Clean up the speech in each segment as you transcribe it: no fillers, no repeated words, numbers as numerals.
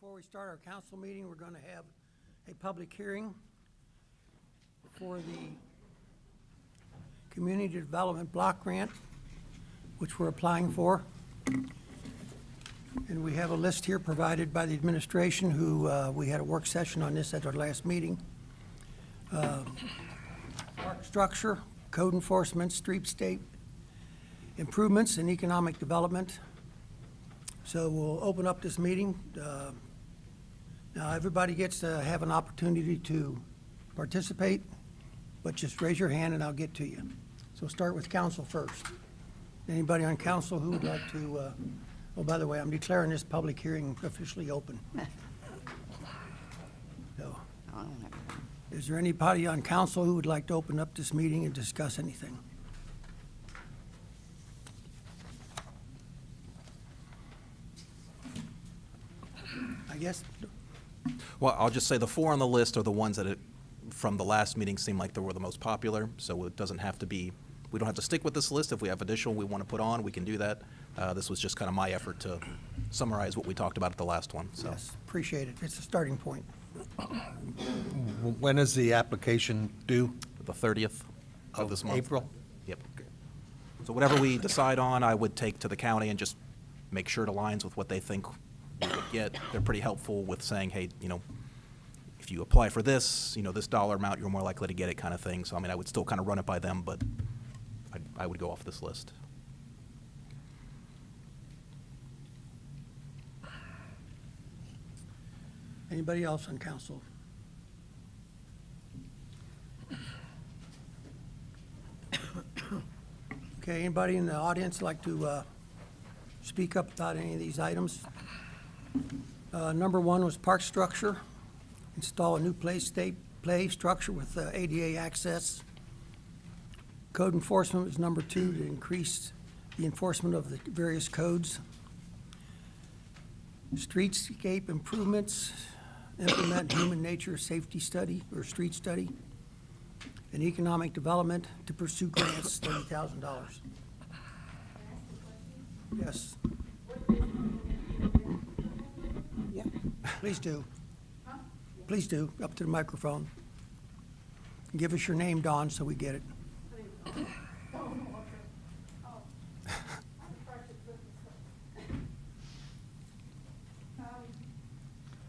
Before we start our council meeting, we're going to have a public hearing for the Community Development Block Grant, which we're applying for. And we have a list here provided by the administration who, we had a work session on this at our last meeting. Park structure, code enforcement, streetscape improvements, and economic development. So we'll open up this meeting. Now everybody gets to have an opportunity to participate, but just raise your hand and I'll get to you. So we'll start with council first. Anybody on council who would like to, oh, by the way, I'm declaring this public hearing officially open. So, is there anybody on council who would like to open up this meeting and discuss anything? I guess. Well, I'll just say the four on the list are the ones that from the last meeting seemed like they were the most popular, so it doesn't have to be, we don't have to stick with this list. If we have additional we want to put on, we can do that. This was just kind of my effort to summarize what we talked about at the last one. So. Yes, appreciate it. It's a starting point. When is the application due? The 30th of this month. April? Yep. So whatever we decide on, I would take to the county and just make sure it aligns with what they think we would get. They're pretty helpful with saying, hey, you know, if you apply for this, you know, this dollar amount, you're more likely to get it kind of thing. So, I mean, I would still kind of run it by them, but I would go off this list. Anybody else on council? Okay, anybody in the audience like to speak up about any of these items? Number one was park structure. Install a new play structure with ADA access. Code enforcement was number two, to increase the enforcement of the various codes. Streetscape improvements, implement human nature safety study or street study. And economic development to pursue grants, $30,000. Yes. Yeah, please do. Please do, up to the microphone. Give us your name, Dawn, so we get it.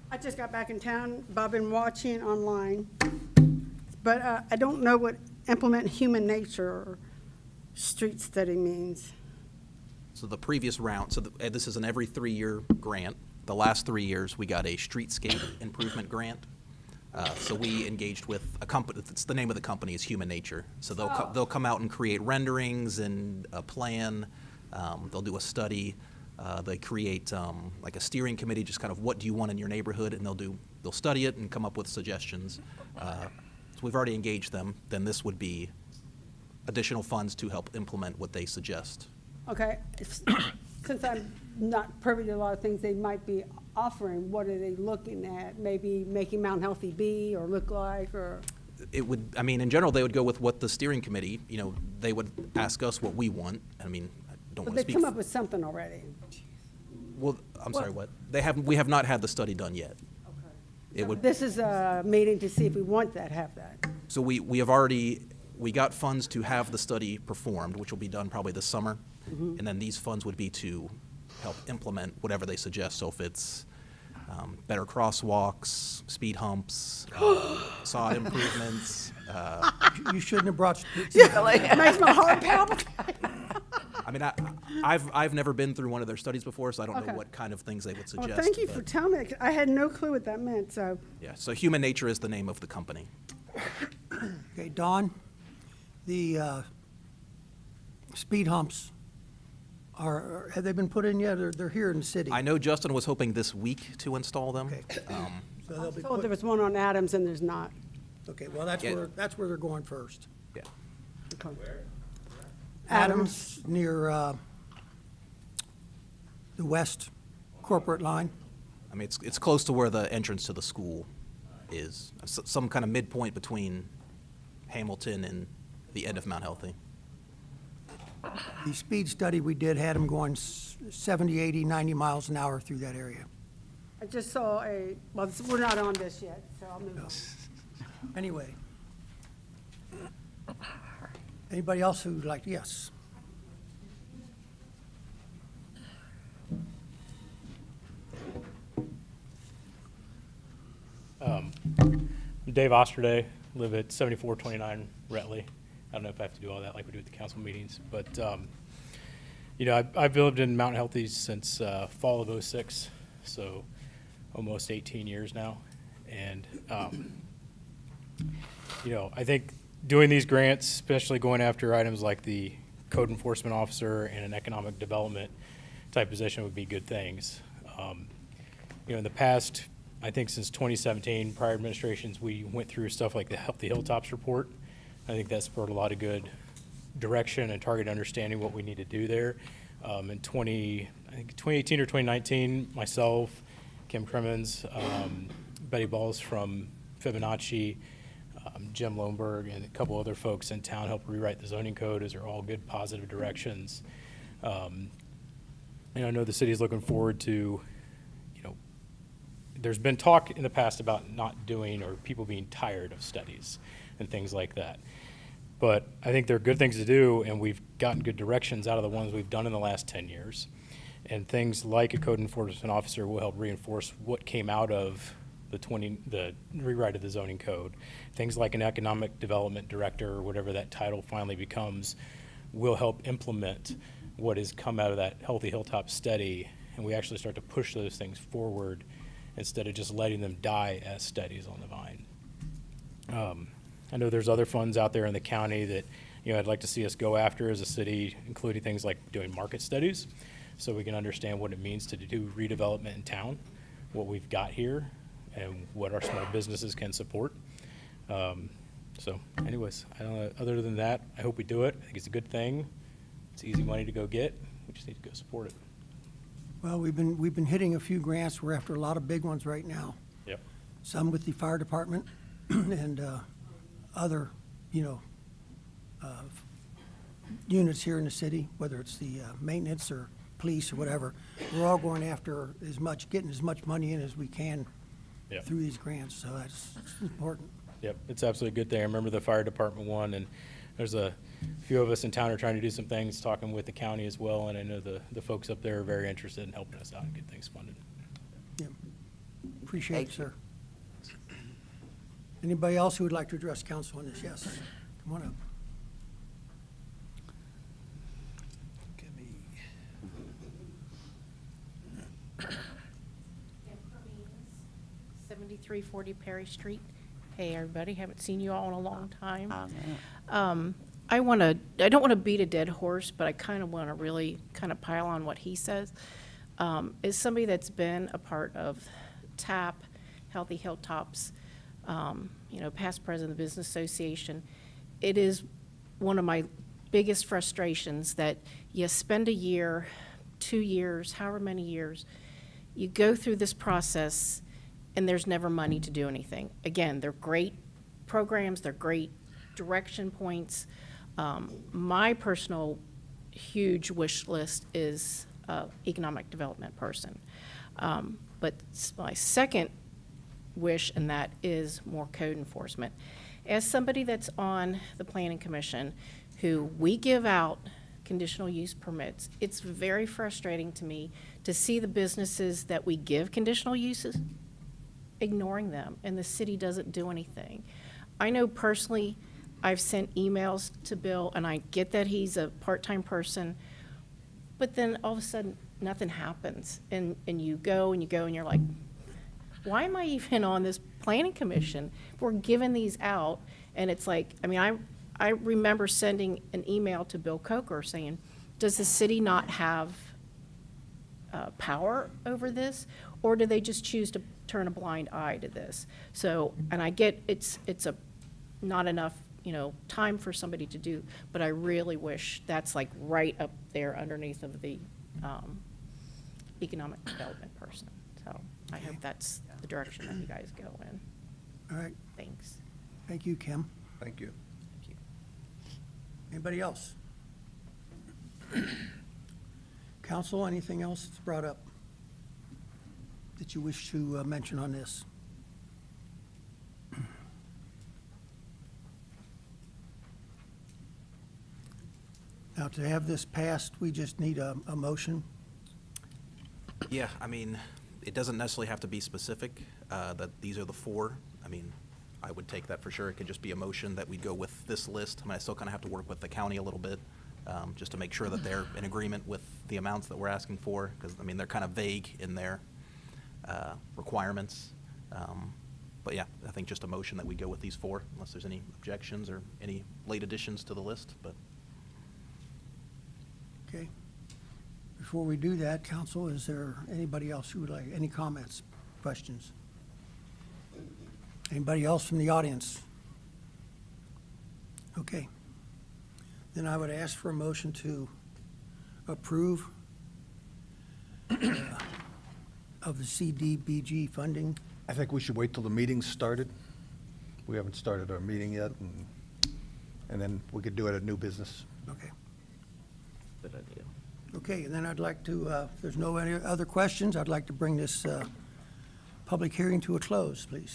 I just got back in town, but I've been watching online, but I don't know what implement human nature or street study means. So the previous round, so this is an every 3-year grant. The last 3 years, we got a streetscape improvement grant. So we engaged with a company. It's the name of the company is Human Nature. So they'll come out and create renderings and a plan. They'll do a study. They create like a steering committee, just kind of what do you want in your neighborhood, and they'll study it and come up with suggestions. So we've already engaged them. Then this would be additional funds to help implement what they suggest. Okay, since I'm not privy to a lot of things they might be offering, what are they looking at? Maybe making Mount Healthy be or look like, or? It would, I mean, in general, they would go with what the steering committee, you know, they would ask us what we want. I mean, I don't But want to they've speak. come up with something already. Well, I'm sorry, what? We have not had the study done yet. Okay. It would, This is a meeting to see if we want that, have that. so we got funds to have the study performed, which will be done probably this summer. Mm-hmm. And then these funds would be to help implement whatever they suggest. So if it's better crosswalks, speed humps, sod improvements. You shouldn't have brought. It makes my heart palpitate. I mean, I've never been through one of their studies before, so I don't know Okay. what kind of things they would Well, suggest. thank you for but- telling me. I had no clue what that meant, so. Yeah, so Human Nature is the name of the company. Okay, Dawn, the speed humps have they been put in yet, or they're here in the city? I know Justin was hoping this week to install them. Okay. So I they'll was be told put, there was one on Adams and there's not. okay, well, that's Yeah. where they're going first. Yeah. Okay. Adams, near the west corporate line. I mean, it's close to where the entrance to the school is, some kind of midpoint between Hamilton and the end of Mount Healthy. The speed study we did had them going 70, 80, 90 miles an hour through that area. I just saw well, we're not on this yet, so I'll move on. Anyway. Anybody else who'd like, yes? I'm Dave Osterday, live at 7429 Retley. I don't know if I have to do all that like we do at the council meetings, but, you know, I've lived in Mountain Healthy since fall of '06, so almost 18 years now. And, you know, I think doing these grants, especially going after items like the code enforcement officer and an economic development type position would be good things. You know, in the past, I think since 2017, prior administrations, we went through stuff like the Healthy Hilltops report. I think that spurred a lot of good direction and target understanding what we need to do there. In I think 2018 or 2019, myself, Kim Crimmins, Betty Balls from Fibonacci, Jim Lohnberg, and a couple other folks in town helped rewrite the zoning code. Those are all good positive directions. And I know the city is looking forward to, there's been talk in the past about not doing or people being tired of studies and things like that. But I think they're good things to do, and we've gotten good directions out of the ones we've done in the last 10 years. And things like a code enforcement officer will help reinforce what came out of the rewrite of the zoning code. Things like an economic development director or whatever that title finally becomes will help implement what has come out of that Healthy Hilltop study, and we actually start to push those things forward instead of just letting them die as studies on the vine. I know there's other funds out there in the county that I'd like to see us go after as a city, including things like doing market studies, so we can understand what it means to do redevelopment in town, what we've got here, and what our small businesses can support. So anyways, I don't know, other than that, I hope we do it. I think it's a good thing. It's easy money to go get. We just need to go support it. Well, we've been hitting a few grants. We're after a lot of big ones right now. Yep. Some with the fire department and other, units here in the city, whether it's the maintenance or police or whatever. We're all going after getting as much money in as we can Yep. through these grants, so that's important. Yep, it's absolutely a good thing. I remember the fire department one, and there's a few of us in town are trying to do some things, talking with the county as well, and I know the folks up there are very interested in helping us out and get things funded. Yeah. Appreciate it, Thank you. sir. Anybody else who would like to address council on this? Yes, come on up. Give me. 7340 Perry Street. Hey, everybody, haven't seen you all in a long time. Amen. I don't want to beat a dead horse, but I kind of want to really kind of pile on what he says. As somebody that's been a part of TAP, Healthy Hilltops, past president of the Business Association, it is one of my biggest frustrations that you spend a year, 2 years, however many years, you go through this process and there's never money to do anything. Again, they're great programs, they're great direction points. My personal huge wish list is economic development person. But my second wish, and that is more code enforcement. As somebody that's on the Planning Commission, who we give out conditional use permits, it's very frustrating to me to see the businesses that we give conditional uses ignoring them, and the city doesn't do anything. I know personally, I've sent emails to Bill, and I get that he's a part-time person, but then all of a sudden, nothing happens, and you go, and you're like, why am I even on this planning commission? We're giving these out, and it's like, I remember sending an email to Bill Coker saying, does the city not have power over this, or do they just choose to turn a blind eye to this? So, and I get it's not enough, time for somebody to do, but I really wish that's like right up there underneath of the economic development person. So I hope that's the direction that you guys go in. All right, Thanks. thank you, Kim. Thank you. Anybody else? Council, anything else that's brought up? that you wish to mention on this? Now, to have this passed, we just need a motion. Yeah, I mean, it doesn't necessarily have to be specific, that these are the four. I mean, I would take that for sure. It could just be a motion that we go with this list. I mean, I still kind of have to work with the county a little bit, just to make sure that they're in agreement with the amounts that we're asking for, because, I mean, they're kind of vague in their requirements. But yeah, I think just a motion that we go with these four, unless there's any objections or any late additions to the list, but. Okay. Before we do that, council, is there anybody else who would like, any comments, questions? Anybody else from the audience? Okay. Then I would ask for a motion to approve of the CDBG funding. I think we should wait till the meeting's started. We haven't started our meeting yet, and then we could do it at new business. Okay. Good idea. Okay, and then I'd like to, if there's no any other questions, I'd like to bring this public hearing to a close, please.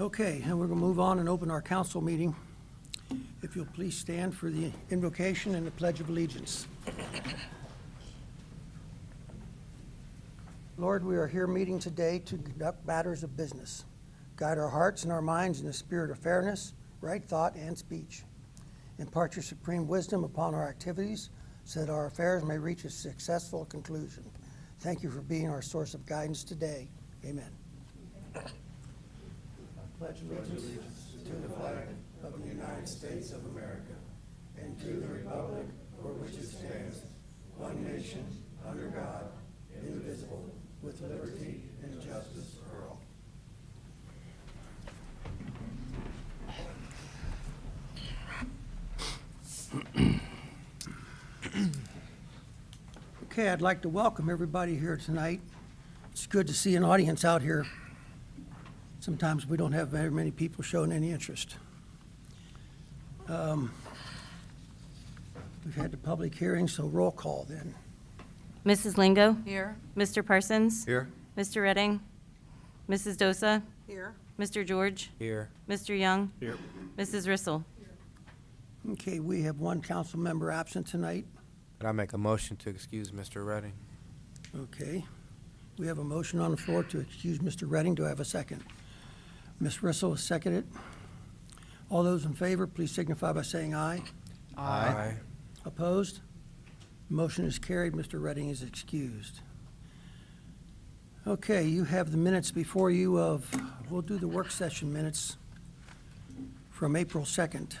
Okay, and we're going to move on and open our council meeting. If you'll please stand for the invocation and the Pledge of Allegiance. Lord, we are here meeting today to conduct matters of business. Guide our hearts and our minds in the spirit of fairness, right thought, and speech. Impart your supreme wisdom upon our activities so that our affairs may reach a successful conclusion. Thank you for being our source of guidance today. Amen. I pledge allegiance to the flag of the United States of America and to the republic for which it stands, one nation, under God, indivisible, with liberty and justice for all. Okay, I'd like to welcome everybody here tonight. It's good to see an audience out here. Sometimes we don't have very many people showing any interest. We've had the public hearing, so roll call then. Mrs. Lingo? Here. Mr. Parsons? Here? Mr. Redding? Mrs. Dosa? Here. Mr. George? Here. Mr. Young? Here. Mrs. Rissel? Okay, we have one council member absent tonight. Could I make a motion to excuse Mr. Redding? Okay. We have a motion on the floor to excuse Mr. Redding. Do I have a second? Ms. Rissel has seconded. All those in favor, please signify by saying aye. Aye. Opposed? Motion is carried. Mr. Redding is excused. Okay, you have the minutes before you of, we'll do the work session minutes from April 2nd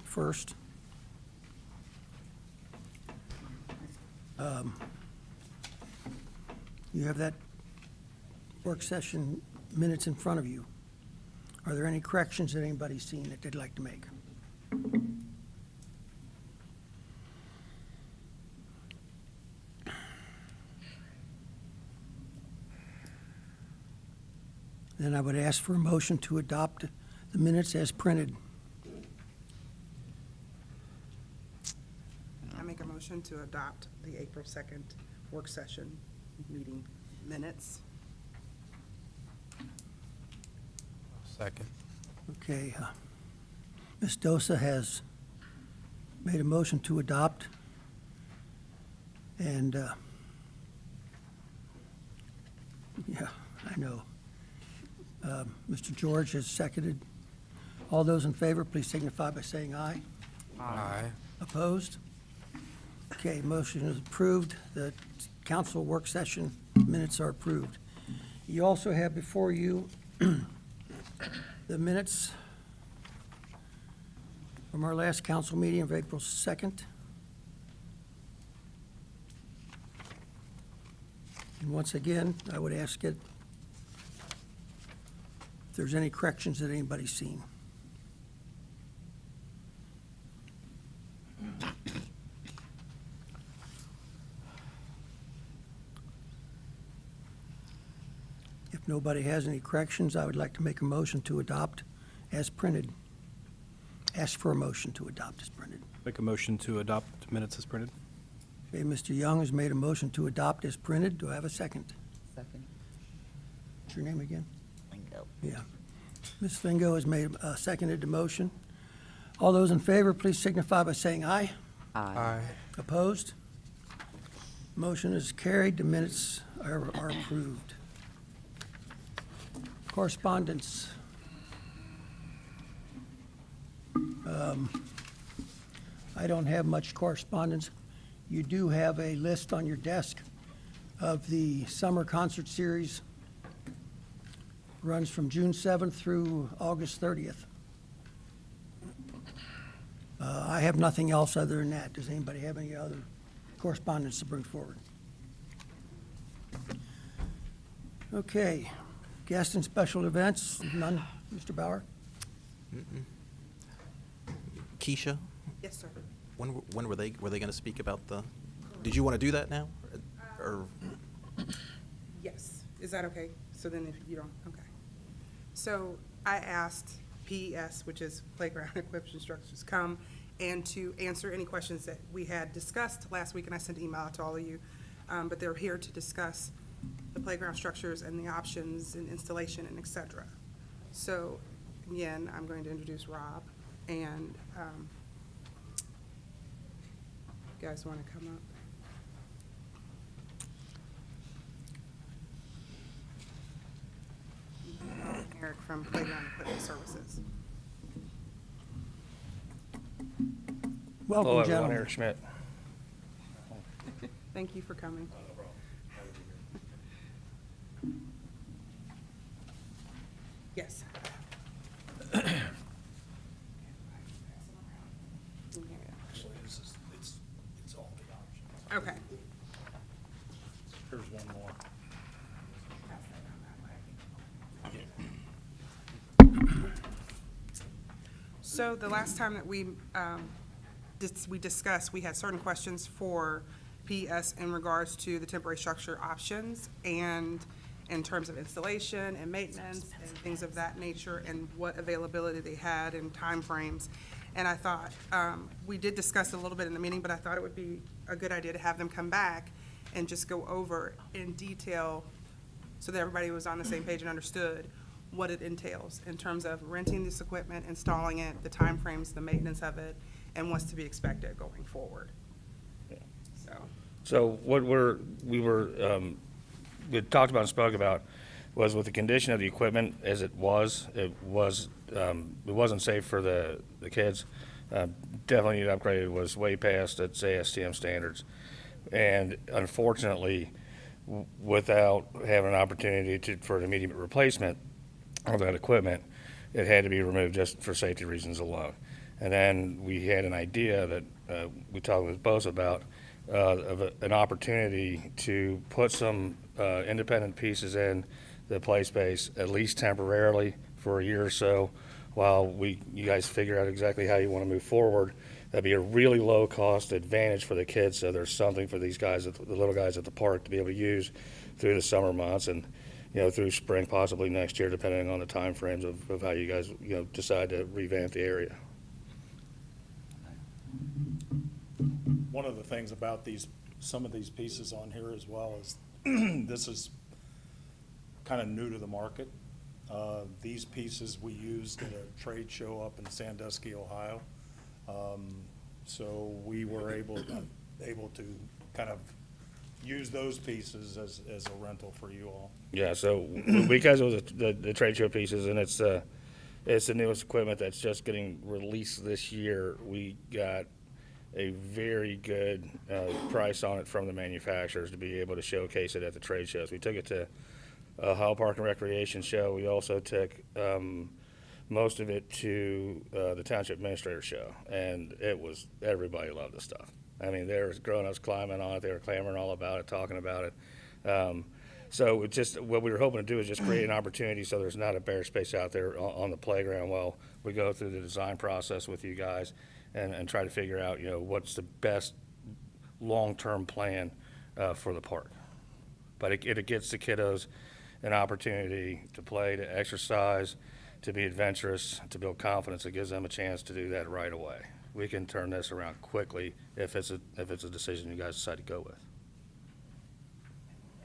first. You have that work session minutes in front of you. Are there any corrections that anybody's seen that they'd like to make? Then I would ask for a motion to adopt the minutes as printed. I make a motion to adopt the April 2nd work session meeting minutes. Second. Okay, Ms. Dosa has made a motion to adopt, and, yeah, I know. Mr. George has seconded. All those in favor, please signify by saying aye. Aye. Opposed? Okay, motion is approved. The council work session minutes are approved. You also have before you the minutes from our last council meeting of April 2nd. And once again, I would ask it if there's any corrections that anybody's seen. If nobody has any corrections, I would like to make a motion to adopt as printed. Ask for a motion to adopt as printed. Make a motion to adopt minutes as printed. Okay, Mr. Young has made a motion to adopt as printed. Do I have a second? Second. What's your name again? Bingo. Yeah. Ms. Fingo has made, seconded the motion. All those in favor, please signify by saying aye. Aye. Opposed? Motion is carried. The minutes are approved. Correspondence. I don't have much correspondence. You do have a list on your desk of the summer concert series. Runs from June 7th through August 30th. I have nothing else other than that. Does anybody have any other correspondence to bring forward? Okay, guest and special events, none, Mr. Bauer? Keisha, Yes, sir. when were they going to speak about the, did you want to do that now? Or, Yes. Is that okay? So then if you don't, okay. So I asked PES, which is Playground Equipped Instructors, come and to answer any questions that we had discussed last week, and I sent an email out to all of you. But they're here to discuss the playground structures and the options and installation and et cetera. So again, I'm going to introduce Rob, and you guys want to come up? Eric from Playground Equipment Services. Welcome, gentlemen. Eric Schmidt. Thank you for coming. Yes. Okay. Here's one more. So the last time that we discussed, we had certain questions for PES in regards to the temporary structure options and in terms of installation and maintenance and things of that nature and what availability they had and timeframes. And I thought, we did discuss it a little bit in the meeting, but I thought it would be a good idea to have them come back and just go over in detail so that everybody was on the same page and understood what it entails in terms of renting this equipment, installing it, the timeframes, the maintenance of it, and what's to be expected going forward. So, So what we talked about and spoke about was with the condition of the equipment as it wasn't safe for the kids. Definitely needed upgraded. It was way past its ASTM standards. And unfortunately, without having an opportunity for an immediate replacement of that equipment, it had to be removed just for safety reasons alone. And then we had an idea that we talked with both about an opportunity to put some independent pieces in the play space, at least temporarily for a year or so, while you guys figure out exactly how you want to move forward. That'd be a really low cost advantage for the kids, so there's something for these guys, the little guys at the park, to be able to use through the summer months and, through spring, possibly next year, depending on the time frames of how you guys, decide to revamp the area. One of the things about some of these pieces on here as well is this is kind of new to the market. These pieces we used at a trade show up in Sandusky, Ohio. So we were able to kind of use those pieces as a rental for you all. Yeah, so because it was the trade show pieces, and it's the newest equipment that's just getting released this year, we got a very good price on it from the manufacturers to be able to showcase it at the trade shows. We took it to Ohio Park and Recreation Show. We also took most of it to the Township Administrator Show, and everybody loved the stuff. I mean, there was grown-ups climbing on it. They were clamoring all about it, talking about it. So what we were hoping to do is just create an opportunity so there's not a bare space out there on the playground while we go through the design process with you guys and try to figure out, what's the best long-term plan for the park. But it gets the kiddos an opportunity to play, to exercise, to be adventurous, to build confidence. It gives them a chance to do that right away, we can turn this around quickly if it's a decision you guys decide to go with.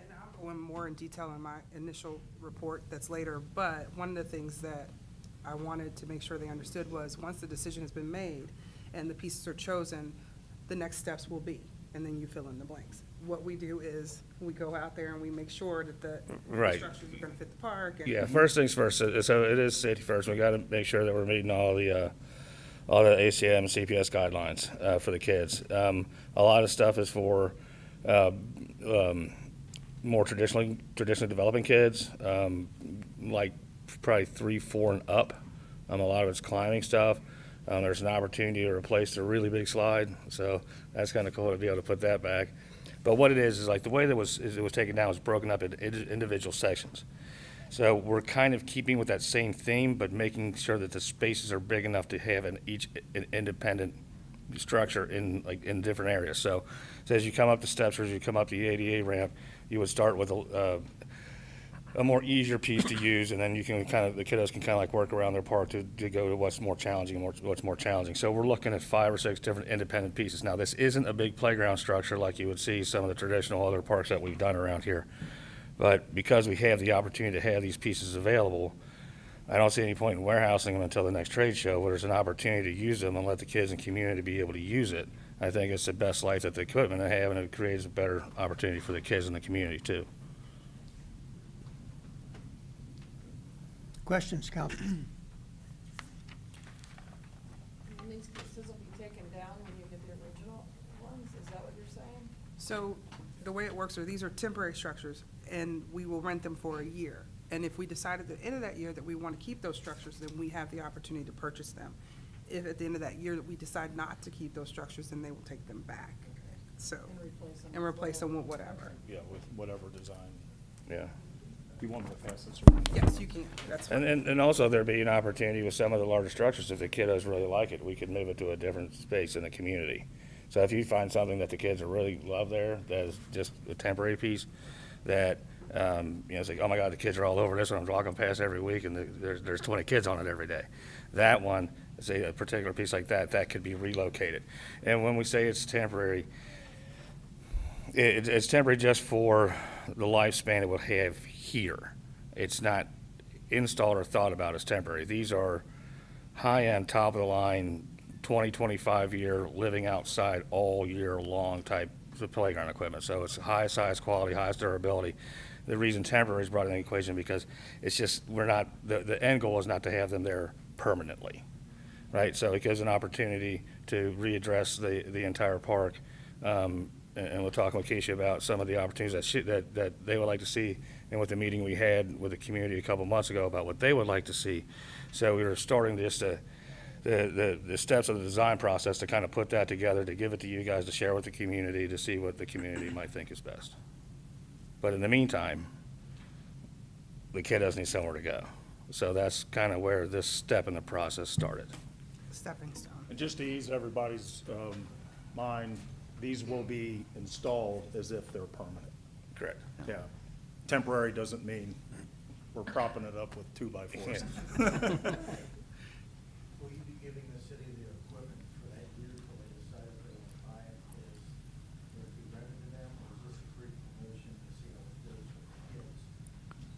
And I'll go in more in detail in my initial report that's later, but one of the things that I wanted to make sure they understood was, once the decision has been made and the pieces are chosen, the next steps will be, and then you fill in the blanks. What we do is, we go out there and we make sure that the Right. structures are gonna fit the park. And Yeah, first things first, so it is safety first. We gotta make sure that we're meeting all the ACM and CPS guidelines, for the kids. A lot of stuff is for, more traditionally developing kids, like probably 3, 4 and up. A lot of it's climbing stuff. There's an opportunity to replace the really big slide, so that's kind of cool to be able to put that back. But what it is like the way that it was taken down was broken up into individual sections. So we're kind of keeping with that same theme, but making sure that the spaces are big enough to have an independent structure in different areas. So as you come up the steps or as you come up the ADA ramp, you would start with a more easier piece to use, and then you can the kiddos can kind of like work around their park to go to what's more challenging and what's more challenging. So we're looking at 5 or 6 different independent pieces. Now, this isn't a big playground structure like you would see some of the traditional other parks that we've done around here. But because we have the opportunity to have these pieces available, I don't see any point in warehousing them until the next trade show where there's an opportunity to use them and let the kids and community be able to use it. I think it's the best life that the equipment they have, and it creates a better opportunity for the kids in the community too. Questions, council? These pieces will be taken down when you get the original ones, is that what you're saying? So the way it works are, these are temporary structures, and we will rent them for a year. And if we decide at the end of that year that we want to keep those structures, then we have the opportunity to purchase them. If at the end of that year that we decide not to keep those structures, then they will take them back. So, and replace them with whatever. Yeah, with whatever design. Yeah. You want me to pass this around? Yes, you can, that's fine. And also there'd be an opportunity with some of the larger structures, if the kiddos really like it, we could move it to a different space in the community. So if you find something that the kids really love there, that is just a temporary piece, that, it's like, oh my God, the kids are all over this one, I'm walking past every week, and there's 20 kids on it every day. That one, say a particular piece like that, that could be relocated. And when we say it's temporary, it's temporary just for the lifespan it will have here. It's not installed or thought about as temporary. These are high-end, top-of-the-line, 20, 25-year, living outside all year long type of playground equipment. So it's highest quality, highest durability. The reason temporary is brought in the equation because it's just, the end goal is not to have them there permanently, right? So it gives an opportunity to readdress the entire park. And we're talking with Keisha about some of the opportunities that they would like to see, and with the meeting we had with the community a couple months ago about what they would like to see. So we were starting just the steps of the design process to kind of put that together, to give it to you guys to share with the community, to see what the community might think is best. But in the meantime, the kiddos need somewhere to go. So that's kind of where this step in the process started. Stepping stone. And just to ease everybody's mind, these will be installed as if they're permanent. Correct. Yeah. Temporary doesn't mean we're propping it up with 2x4s. Will you be giving the city the equipment for that year until they decide if they want to buy it? Will it be rented to them, or is this a free promotion to see how it goes with the kids?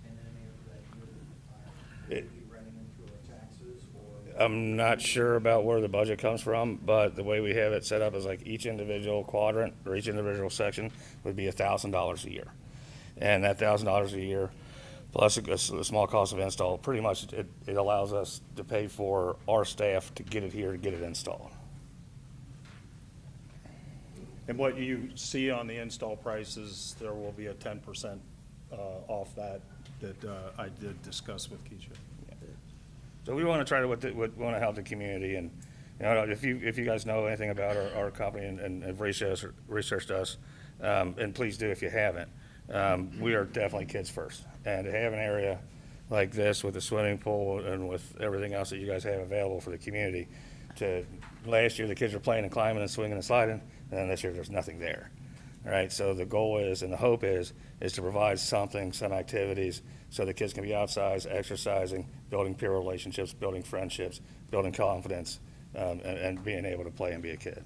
And then after that year, they buy it, will you be renting them through our taxes, or? I'm not sure about where the budget comes from, but the way we have it set up is like each individual quadrant or each individual section would be $1,000 a year. And that $1,000 a year, plus a small cost of install, pretty much it allows us to pay for our staff to get it here, to get it installed. And what you see on the install prices, there will be a 10% off that I did discuss with Keisha. So we want to try to want to help the community, and if you guys know anything about our company and have researched us, and please do if you haven't. We are definitely kids first, and to have an area like this with a swimming pool and with everything else that you guys have available for the community. Last year the kids were playing and climbing and swinging and sliding, and then this year there's nothing there. All right, so the goal is, and the hope is to provide some activities so the kids can be outside, exercising, building peer relationships, building friendships, building confidence, and being able to play and be a kid.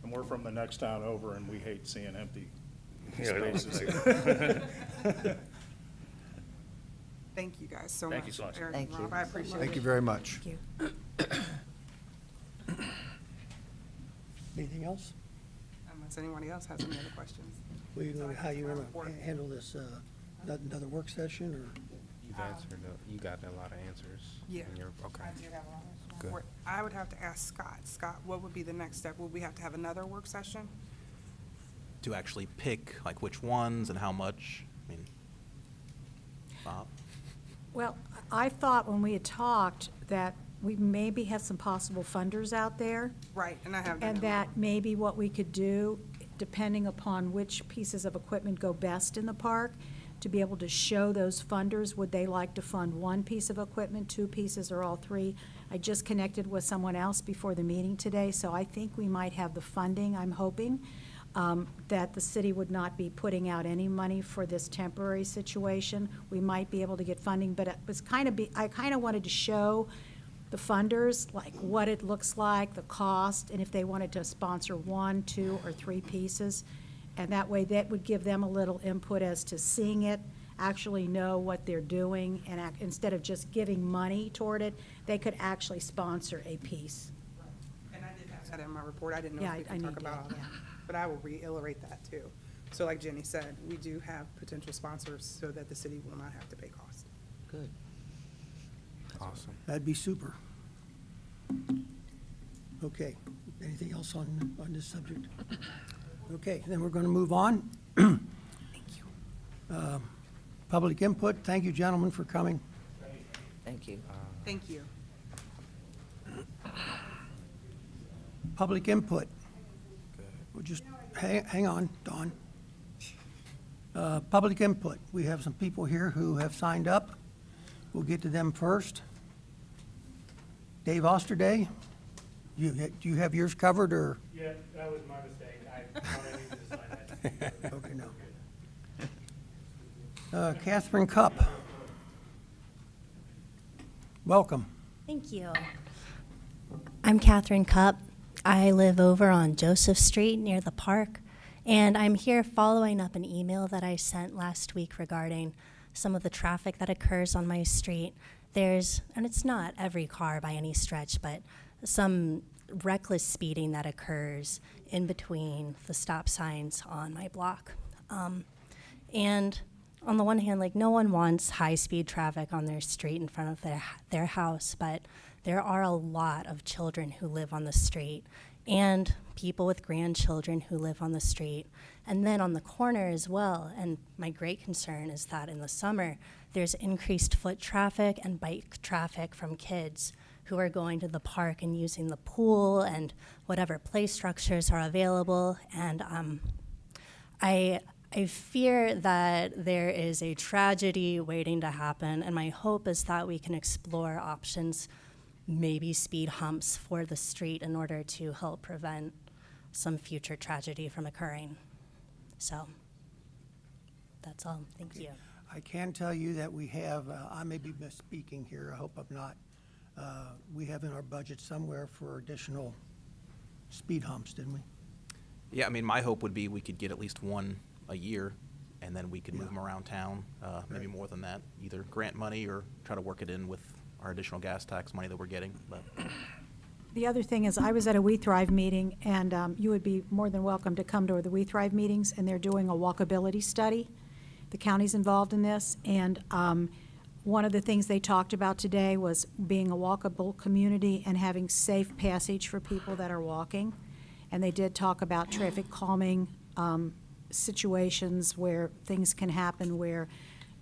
And we're from the next town over, and we hate seeing empty Yeah, we don't spaces. Thank you guys so much. Thank you so much. Eric Thank and you. Rob, I appreciate it. Thank you very much. Anything else? Unless anybody else has any other questions. Well, you gonna, how you My want report. to handle this, another work session, or? You've answered, you got a lot of answers. Yeah. in your- Okay. I do have a lot of Good. report. I would have to ask Scott. Scott, what would be the next step? Would we have to have another work session? To actually pick, like, which ones and how much, I mean, Bob? Well, I thought when we had talked that we maybe have some possible funders out there, Right, and I have that. and in that mind. maybe what we could do, depending upon which pieces of equipment go best in the park, to be able to show those funders, would they like to fund one piece of equipment, two pieces, or all three? I just connected with someone else before the meeting today, so I think we might have the funding, I'm hoping, that the city would not be putting out any money for this temporary situation. We might be able to get funding, but it was I kind of wanted to show the funders, like what it looks like, the cost, and if they wanted to sponsor one, two, or three pieces. And that way, that would give them a little input as to seeing it, actually know what they're doing, and instead of just giving money toward it, they could actually sponsor a piece. And I did have that in my report. I didn't know Yeah, if we I could knew talk you about did, all that. yeah. But I will reiterate that too. So like Jenny said, we do have potential sponsors so that the city will not have to pay cost. Good. Awesome. That'd be super. Okay, anything else on this subject? Okay, then we're going to move on. Thank you. Public input, thank you, gentlemen, for coming. Thank you. Thank you. Public input. We'll just, hang on, Dawn. Public input, we have some people here who have signed up. We'll get to them first. Dave Osterday, do you have yours covered, or? Yeah, that was my mistake. I thought I needed to sign that. Okay, no. Catherine Cupp. Welcome. Thank you. I'm Catherine Cupp. I live over on Joseph Street near the park, and I'm here following up an email that I sent last week regarding some of the traffic that occurs on my street. And it's not every car by any stretch, but some reckless speeding that occurs in between the stop signs on my block. And on the one hand, like, no one wants high-speed traffic on their street in front of their house, but there are a lot of children who live on the street and people with grandchildren who live on the street. And then on the corner as well, and my great concern is that in the summer, there's increased foot traffic and bike traffic from kids who are going to the park and using the pool and whatever play structures are available. And I fear that there is a tragedy waiting to happen, and my hope is that we can explore options, maybe speed humps for the street in order to help prevent some future tragedy from occurring. So that's all. Thank you. I can tell you that we have, I may be misspeaking here, I hope I'm not. We have in our budget somewhere for additional speed humps, didn't we? Yeah, I mean, my hope would be we could get at least one a year, and then we could move them around town, maybe more than that, either grant money or try to work it in with our additional gas tax money that we're getting, but. The other thing is, I was at a We Thrive meeting, and you would be more than welcome to come to the We Thrive meetings, and they're doing a walkability study. The county's involved in this, and one of the things they talked about today was being a walkable community and having safe passage for people that are walking. And they did talk about traffic calming situations where things can happen where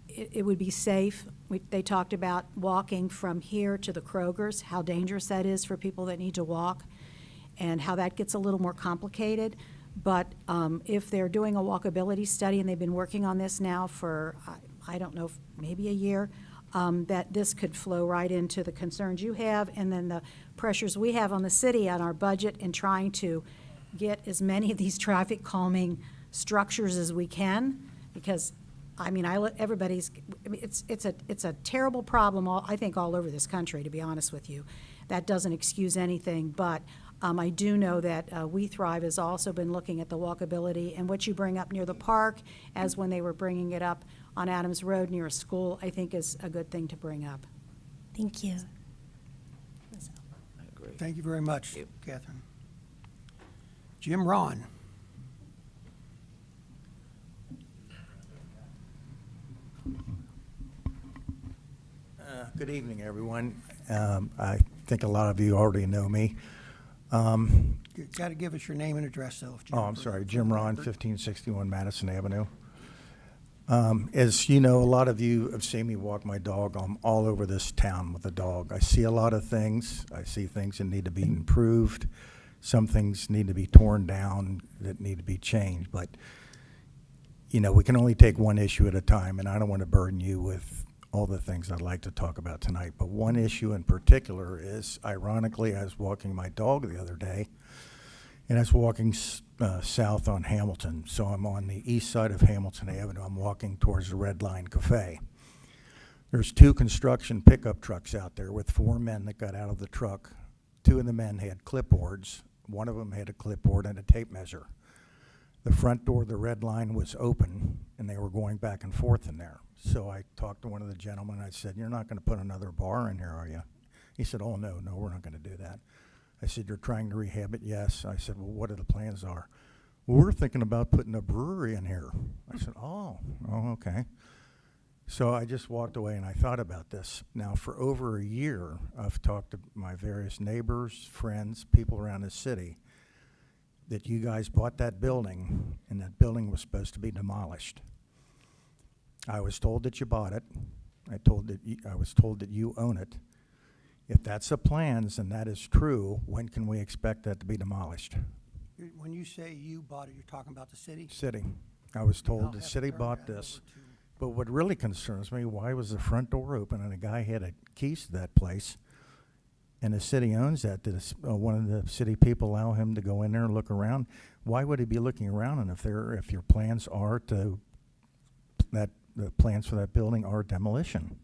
it would be safe. They talked about walking from here to the Kroger's, how dangerous that is for people that need to walk, and how that gets a little more complicated. But if they're doing a walkability study, and they've been working on this now for, I don't know, maybe a year, that this could flow right into the concerns you have, and then the pressures we have on the city on our budget in trying to get as many of these traffic calming structures as we can, because I mean, it's a terrible problem, I think, all over this country, to be honest with you. that doesn't excuse anything, but I do know that We Thrive has also been looking at the walkability, and what you bring up near the park, as when they were bringing it up on Adams Road near a school, I think is a good thing to bring up. Thank you. Thank you very much, Catherine. Jim Ron. Good evening, everyone. I think a lot of you already know me. You got to give us your name and address, though. Oh, I'm sorry, Jim Ron, 1561 Madison Avenue. As you know, a lot of you have seen me walk my dog. I'm all over this town with the dog. I see a lot of things. I see things that need to be improved. Some things need to be torn down that need to be changed. But, you know, we can only take one issue at a time, and I don't want to burden you with all the things I'd like to talk about tonight. But one issue in particular is, ironically, I was walking my dog the other day, and I was walking south on Hamilton. So I'm on the east side of Hamilton Avenue. I'm walking towards the Red Line Cafe. There's 2 construction pickup trucks out there with 4 men that got out of the truck. 2 of the men had clipboards. One of them had a clipboard and a tape measure. The front door of the Red Line was open, and they were going back and forth in there. So I talked to one of the gentlemen. I said, "You're not going to put another bar in here, are you?" He said, "Oh, no, we're not going to do that." I said, "You're trying to rehab it?" "Yes." I said, "Well, what are the plans are?" "Well, we're thinking about putting a brewery in here." I said, oh, okay. So I just walked away and I thought about this. Now, for over a year, I've talked to my various neighbors, friends, people around the city, that you guys bought that building, and that building was supposed to be demolished. I was told that you bought it. I was told that you own it. If that's the plans and that is true, when can we expect that to be demolished? When you say you bought it, you're talking about the city? City. I was I'll told the have to city turn bought that this. over to- But what really concerns me, why was the front door open and a guy had a keys to that place, and the city owns that? Did one of the city people allow him to go in there and look around? Why would he be looking around? And if your plans are to, the plans for that building are demolition,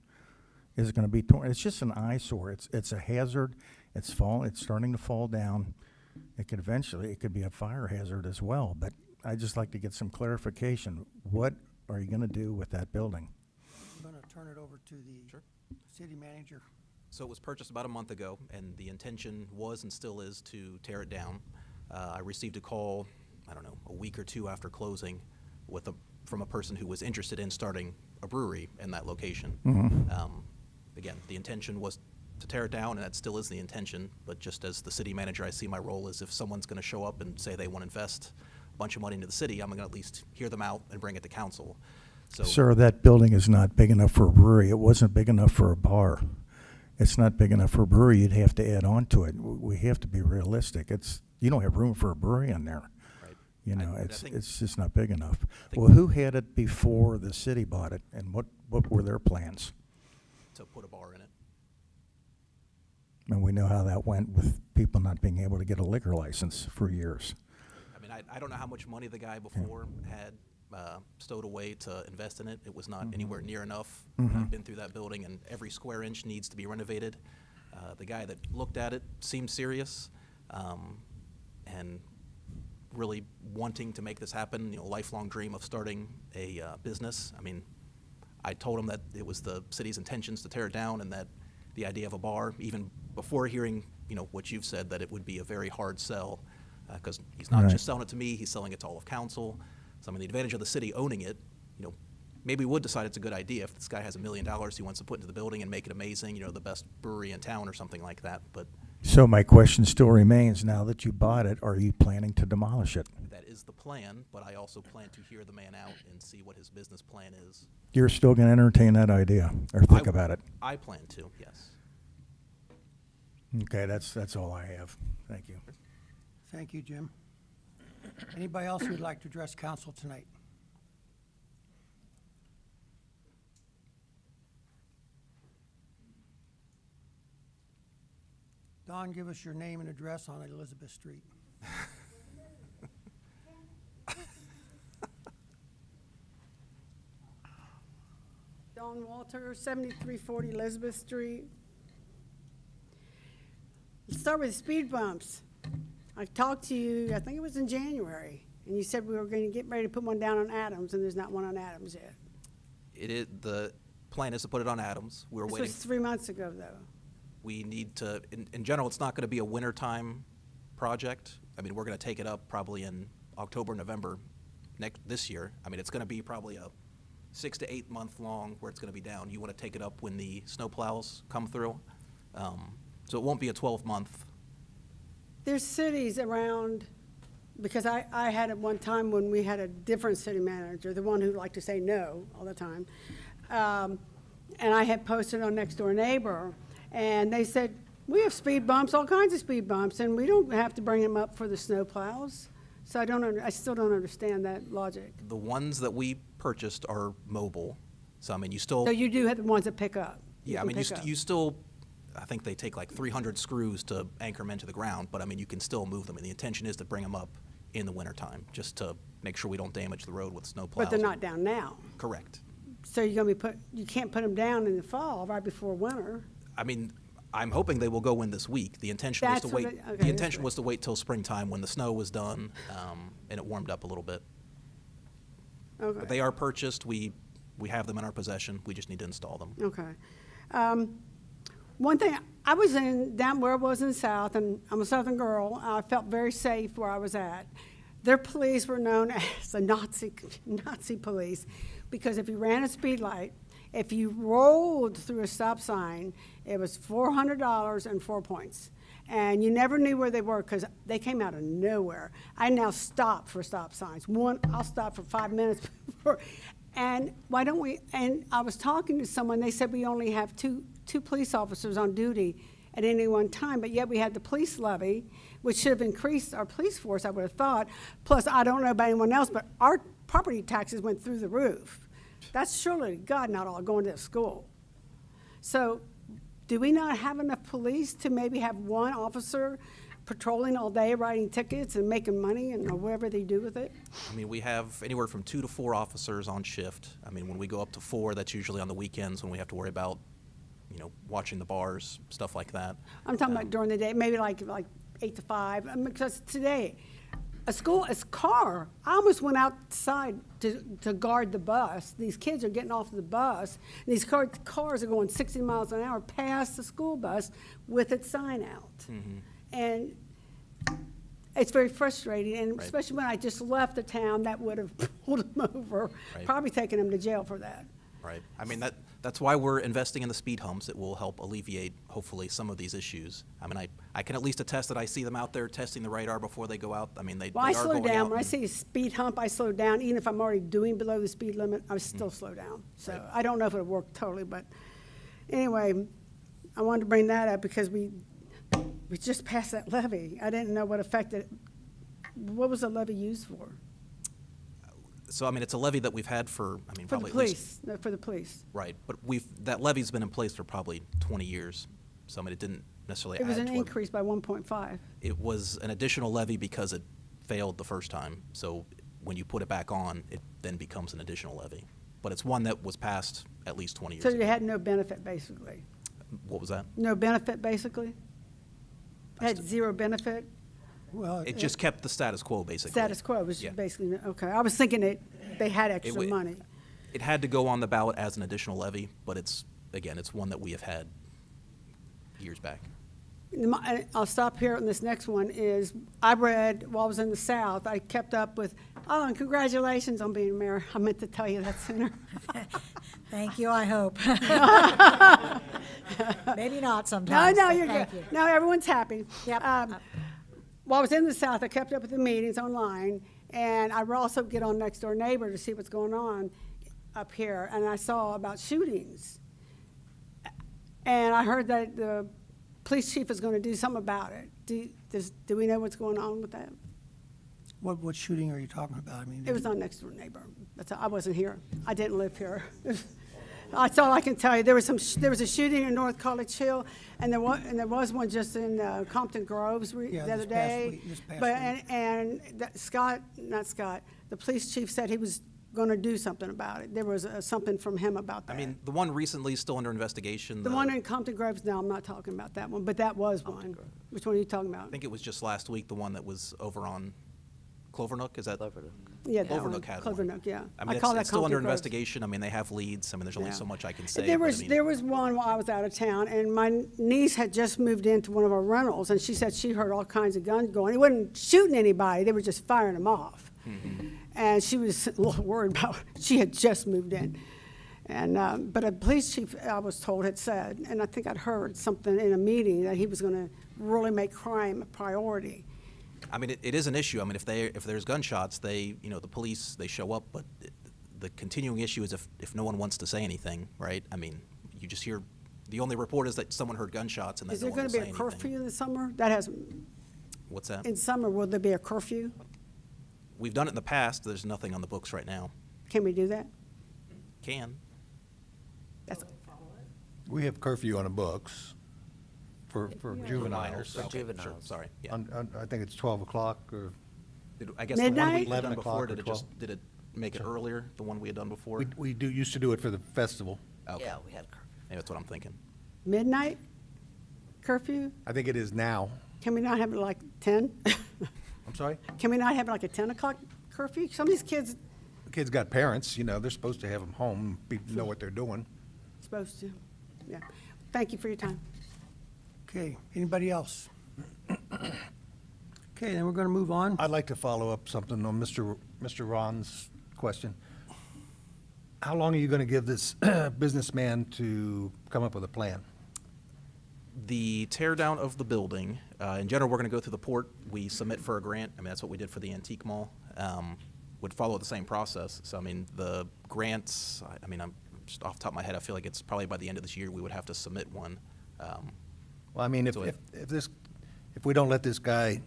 is it going to be torn? It's just an eyesore. It's a hazard. It's starting to fall down. It could be a fire hazard as well. But I'd just like to get some clarification. What are you going to do with that building? I'm going to turn it over to the city manager. So it was purchased about a month ago, and the intention was and still is to tear it down. I received a call, I don't know, a week or 2 after closing from a person who was interested in starting a brewery in that location. Again, the intention was to tear it down, and that still is the intention, but just as the city manager, I see my role as if someone's going to show up and say they want to invest a bunch of money into the city, I'm going to at least hear them out and bring it to council. So, Sir, that building is not big enough for a brewery. It wasn't big enough for a bar. It's not big enough for a brewery. You'd have to add on to it. We have to be realistic. You don't have room for a brewery in there. right. You know, I think- it's just not big enough. Well, who had it before the city bought it, and what were their plans? to put a bar in it. And we know how that went with people not being able to get a liquor license for years. I mean, I don't know how much money the guy before had stowed away to invest in it. It was not anywhere near enough. I've been through that building, and every square inch needs to be renovated. The guy that looked at it seemed serious and really wanting to make this happen, lifelong dream of starting a business. I mean, I told him that it was the city's intentions to tear it down, and that the idea of a bar, even before hearing, what you've said, that it would be a very hard sell, because he's not Right. just selling it to me, he's selling it to all of council. So I mean, the advantage of the city owning it, maybe we would decide it's a good idea if this guy has $1 million he wants to put into the building and make it amazing, the best brewery in town or something like that. But So my question still remains, now that you bought it, are you planning to demolish it? that is the plan, but I also plan to hear the man out and see what his business plan is. You're still going to entertain that idea, or think about it? I plan to, yes. Okay, that's all I have. Thank you. Thank you, Jim. Anybody else who'd like to address council tonight? Don, give us your name and address on Elizabeth Street. Dawn Walter, 7340 Elizabeth Street. start with speed bumps. I talked to you, I think it was in January, and you said we were going to get ready to put one down on Adams, and there's not one on Adams yet. The plan is to put it on Adams. We're This waiting. was 3 months ago, though. We need to, in general, it's not going to be a wintertime project. I mean, we're going to take it up probably in October, November this year. I mean, it's going to be probably a 6 to 8 month long where it's going to be down. You want to take it up when the snow plows come through. So it won't be a 12-month. There's cities around, because I had at one time when we had a different city manager, the one who liked to say no all the time. And I had posted on Next Door Neighbor, and they said, we have speed bumps, all kinds of speed bumps, and we don't have to bring them up for the snow plows. So I still don't understand that logic. The ones that we purchased are mobile. So, I mean, you still. So you do have the ones that pick up? Yeah, I can mean, pick up. you still, I think they take like 300 screws to anchor them into the ground, but I mean, you can still move them. And the intention is to bring them up in the wintertime, just to make sure we don't damage the road with snow plows. But they're not down now. Correct. So you're going to you can't put them down in the fall, right before winter. I mean, I'm hoping they will go in this week. The intention was to That's wait. what it- okay, The this intention week. was to wait till springtime when the snow was done, and it warmed up a little bit. Okay. But they are purchased. We have them in our possession. We just need to install them. Okay. One thing, I was down where I was in the South, and I'm a Southern girl. I felt very safe where I was at. Their police were known as the Nazi police, because if you ran a speed light, if you rolled through a stop sign, it was $400 and 4 points. And you never knew where they were because they came out of nowhere. I now stop for stop signs. I'll stop for 5 minutes before. And why don't we, and I was talking to someone, they said we only have two police officers on duty at any one time, but yet we had the police levy, which should have increased our police force, I would have thought. Plus, I don't know about anyone else, but our property taxes went through the roof. That's surely, God, not all going to school. So do we not have enough police to maybe have one officer patrolling all day, writing tickets and making money and whatever they do with it? I mean, we have anywhere from 2 to 4 officers on shift. I mean, when we go up to 4, that's usually on the weekends when we have to worry about, watching the bars, stuff like that. I'm talking about during the day, maybe like 8 to 5. Because today, a car, I almost went outside to guard the bus. These kids are getting off the bus. And these cars are going 60 miles an hour past the school bus with its sign out. Mm-hmm. And it's very frustrating, and Right. especially when I just left the town, that would have pulled them over, Right. probably taken them to jail for that. Right. I mean, that's why we're investing in the speed humps. It will help alleviate, hopefully, some of these issues. I mean, I can at least attest that I see them out there testing the radar before they go out. I mean, they Well, I are slow going down. out When I and- see a speed hump, I slow down. Even if I'm already doing below the speed limit, I still slow down. So Right. I don't know if it'll work totally, but anyway, I wanted to bring that up because we just passed that levy. I didn't know what affected it. What was the levy used for? So, I mean, it's a levy that we've had for, I mean, For the probably at least. police, no, for the police. Right, but that levy's been in place for probably 20 years. So, I mean, it didn't necessarily It was add an to our- increase by 1.5. It was an additional levy because it failed the first time. So when you put it back on, it then becomes an additional levy. But it's one that was passed at least 20 years So ago. you had no benefit, basically? What was that? No benefit, basically? Had zero benefit? Well, It just kept the status quo, basically. Status quo was Yeah. basically, okay. I was thinking they had extra wa- money. It had to go on the ballot as an additional levy, but it's one that we have had years back. I'll stop here, and this next one is, I read, while I was in the South, I kept up with, and congratulations on being mayor. I meant to tell you that sooner. Thank you, I hope. Maybe not No, sometimes. no, but you're thank good. you. No, everyone's happy. Yep. While I was in the South, I kept up with the meetings online, and I would also get on Next Door Neighbor to see what's going on up here, and I saw about shootings. And I heard that the police chief is going to do something about it. Do we know what's going on with that? what shooting are you talking about? I mean, It was on Next Door Neighbor. I wasn't here. I didn't live here. That's all I can tell you. There was a shooting in North College Hill, and there was one just in Compton Groves the other day. this past But week. the police chief said he was gonna do something about it. There was something from him about that. I mean, the one recently is still under investigation. The one in Compton Groves, no, I'm not talking about that one, but that was one. Which one are you talking about? I think it was just last week, the one that was over on Clovernook, is that? Yeah, that one. Clovernook had one. Clovernook, yeah. I mean, call that it's still under Compton Groves. investigation. I mean, they have leads. I mean, there's only Yeah. so much I can say. There but I was, mean- there was one while I was out of town, and my niece had just moved into one of our rentals, and she said she heard all kinds of guns going. It wasn't shooting anybody, they were just firing them off. And she was a little worried about, she had just moved in. And, but a police chief, I was told, had said, and I think I'd heard something in a meeting, that he was gonna really make crime a priority. I mean, it is an issue. I mean, if there's gunshots, the police, they show up, but the continuing issue is if no one wants to say anything, right? I mean, you just hear, the only report is that someone heard gunshots and then Is no there one gonna will be say a anything. curfew in the summer? That has, What's that? in summer, will there be a curfew? We've done it in the past. There's nothing on the books right now. Can we do that? Can. That's, We have curfew on the books for juveniles. For okay, Sure, juveniles. sorry, yeah. I think it's 12 o'clock or, I guess the one we Midnight? had 11 done before, o'clock or did it make it earlier, the one we had done before? we used to do it for the festival. Okay. Yeah, we had curfew. Maybe that's what I'm thinking. midnight curfew? I think it is now. Can we not have it like 10? I'm sorry? Can we not have it like a 10 o'clock curfew? Some of these kids The kids got parents, they're supposed to have them home, know what they're doing. supposed to, yeah. Thank you for your time. Okay, anybody else? Okay, then we're gonna move on. I'd like to follow up something on Mr. Ron's question. How long are you going to give this businessman to come up with a plan? The tear down of the building, in general, we're going to go through the port. We submit for a grant. I mean, that's what we did for the antique mall. Would follow the same process. So, I mean, the grants, I mean, I'm just off the top of my head, I feel like it's probably by the end of this year, we would have to submit one. Well, I mean, So if we don't let this guy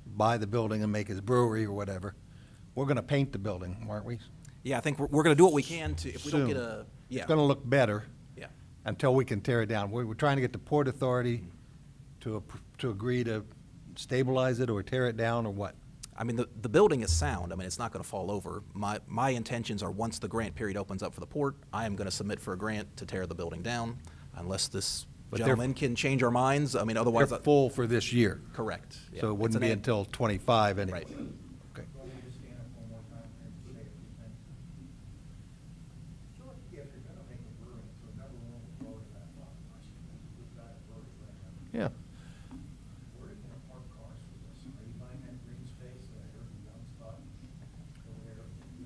buy the building and make his brewery or whatever, we're going to paint the building, aren't we? Yeah, I think we're going to do what we can to, if we don't Soon. get a, yeah. It's going to look better Yeah. until we can tear it down. We're trying to get the Port Authority to agree to stabilize it or tear it down or what? I mean, the building is sound. I mean, it's not going to fall over. My intentions are, once the grant period opens up for the port, I am going to submit for a grant to tear the building down, unless this But they're- gentleman can change our minds. I mean, otherwise. They're full for this year. Correct. yeah. So it It's wouldn't an be ad- until 25 anyway. Right. Okay. Well, you just stand up one more time and say a few things. Sure. If you're gonna make a brewing, so number one, we're worried about population. We've got a brewery right now. Yeah. Where are you gonna park cars for this? Are you buying that green space that I heard the young spot over there?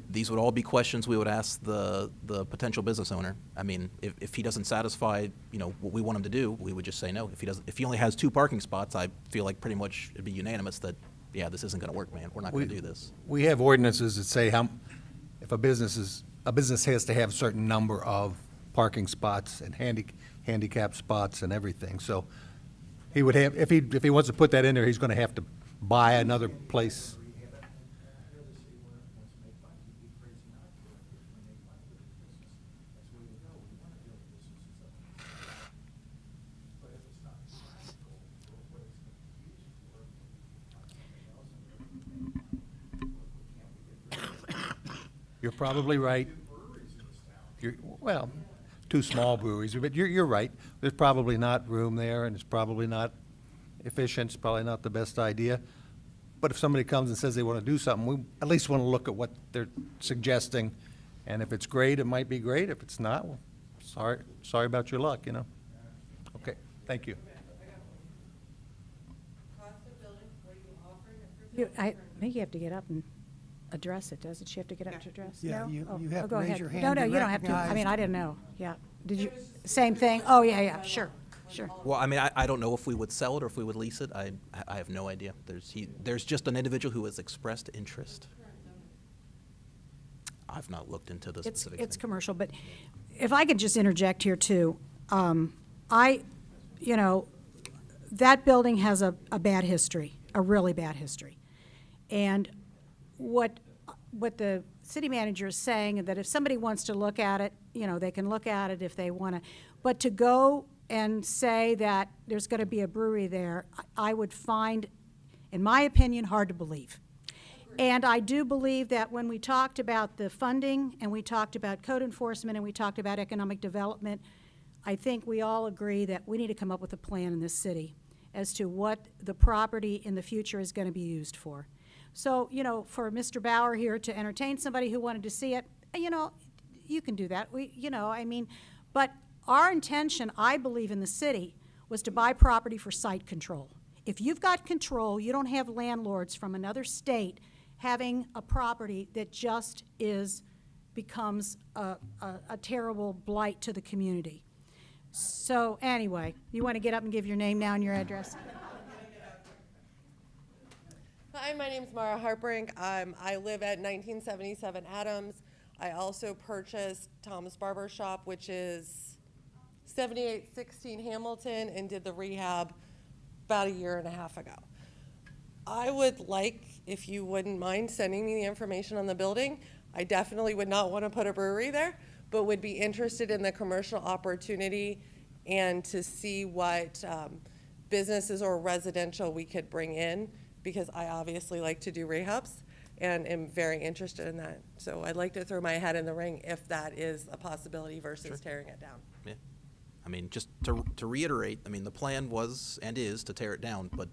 These would all be questions we would ask the potential business owner. I mean, if he doesn't satisfy, what we want him to do, we would just say no. If he only has 2 parking spots, I feel like pretty much it'd be unanimous that, yeah, this isn't gonna work, man. We're not gonna do this. We have ordinances that say if a business has to have a certain number of parking spots and handicap spots and everything. So he would have, if he wants to put that in there, he's gonna have to buy another place. I know the city wants to make money, you'd be crazy not to, if we make money with the business. That's where we go, we wanna build businesses up. But if it's not practical, for what it's gonna be used for, something else, and we can't we get rid of it? You're probably right. Breweries in this town. Well, 2 small breweries, but you're right. There's probably not room there, and it's probably not efficient, it's probably not the best idea. But if somebody comes and says they want to do something, we at least want to look at what they're suggesting, and if it's great, it might be great. If it's not, well, sorry about your luck, Okay, thank you. I think you have to get up and address it, doesn't she have to get up to address? Yeah, No? you Oh, have oh, to go raise ahead. your No, hand no, to you don't have to. I recognize- mean, I didn't know, yeah. Did you, same thing? Oh, yeah, sure. Well, I mean, I don't know if we would sell it or if we would lease it. I have no idea. There's just an individual who has expressed interest. I've not looked into this specific It's thing. commercial, but if I could just interject here too, that building has a bad history, a really bad history. And what the city manager is saying, that if somebody wants to look at it, they can look at it if they want to. But to go and say that there's going to be a brewery there, I would find, in my opinion, hard to believe. And I do believe that when we talked about the funding, and we talked about code enforcement, and we talked about economic development, I think we all agree that we need to come up with a plan in this city as to what the property in the future is going to be used for. So, you know, for Mr. Bauer here to entertain somebody who wanted to see it, you know, you can do that. But our intention, I believe, in the city was to buy property for site control. If you've got control, you don't have landlords from another state having a property that just becomes a terrible blight to the community. So anyway, you want to get up and give your name now and your address? Hi, my name's Mara Hartbrink. I live at 1977 Adams. I also purchased Tom's Barber Shop, which is 7816 Hamilton, and did the rehab about a year and a half ago. I would like, if you wouldn't mind sending me the information on the building. I definitely would not want to put a brewery there, but would be interested in the commercial opportunity and to see what businesses or residential we could bring in, because I obviously like to do rehabs and am very interested in that. So I'd like to throw my hat in the ring if that is a possibility versus tearing it down. Yeah. I mean, just to reiterate, I mean, the plan was and is to tear it down, but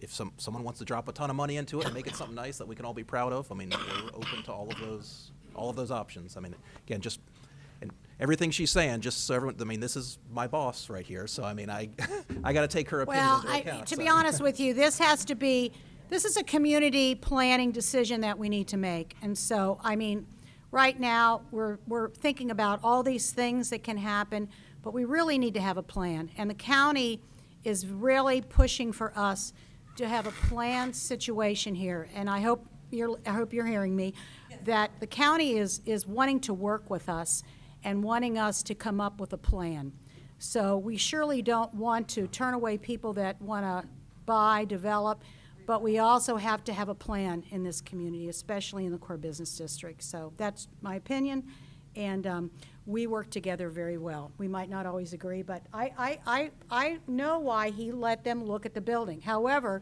if someone wants to drop a ton of money into it and make it something nice that we can all be proud of, I mean, we're open to all of those options. I mean, again, just, and everything she's saying, just so everyone, I mean, this is my boss right here, so I mean, I got to take her opinion Well, into account. to be honest with you, this is a community planning decision that we need to make. And so, I mean, right now, we're thinking about all these things that can happen, but we really need to have a plan. And the county is really pushing for us to have a planned situation here. And I hope you're hearing me, that the county is wanting to work with us and wanting us to come up with a plan. So we surely don't want to turn away people that want to buy, develop, but we also have to have a plan in this community, especially in the core business district. So that's my opinion, and we work together very well. We might not always agree, but I know why he let them look at the building. However,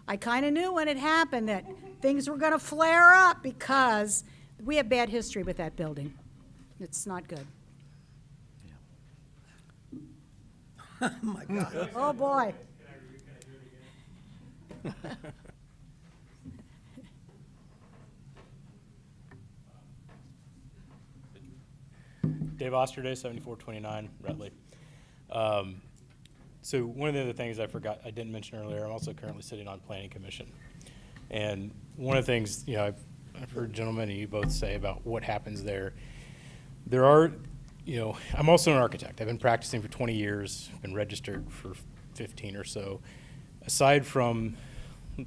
I kind of knew when it happened that things were going to flare up because we have bad history with that building. It's not good. Oh, my God. Oh, boy. Dave Osterday, 7429 Rutley. So one of the other things I didn't mention earlier, I'm also currently sitting on Planning Commission. And one of the things, you know, I've heard gentlemen and you both say about what happens there. There are, you know, I'm also an architect. I've been practicing for 20 years, been registered for 15 or so. Aside from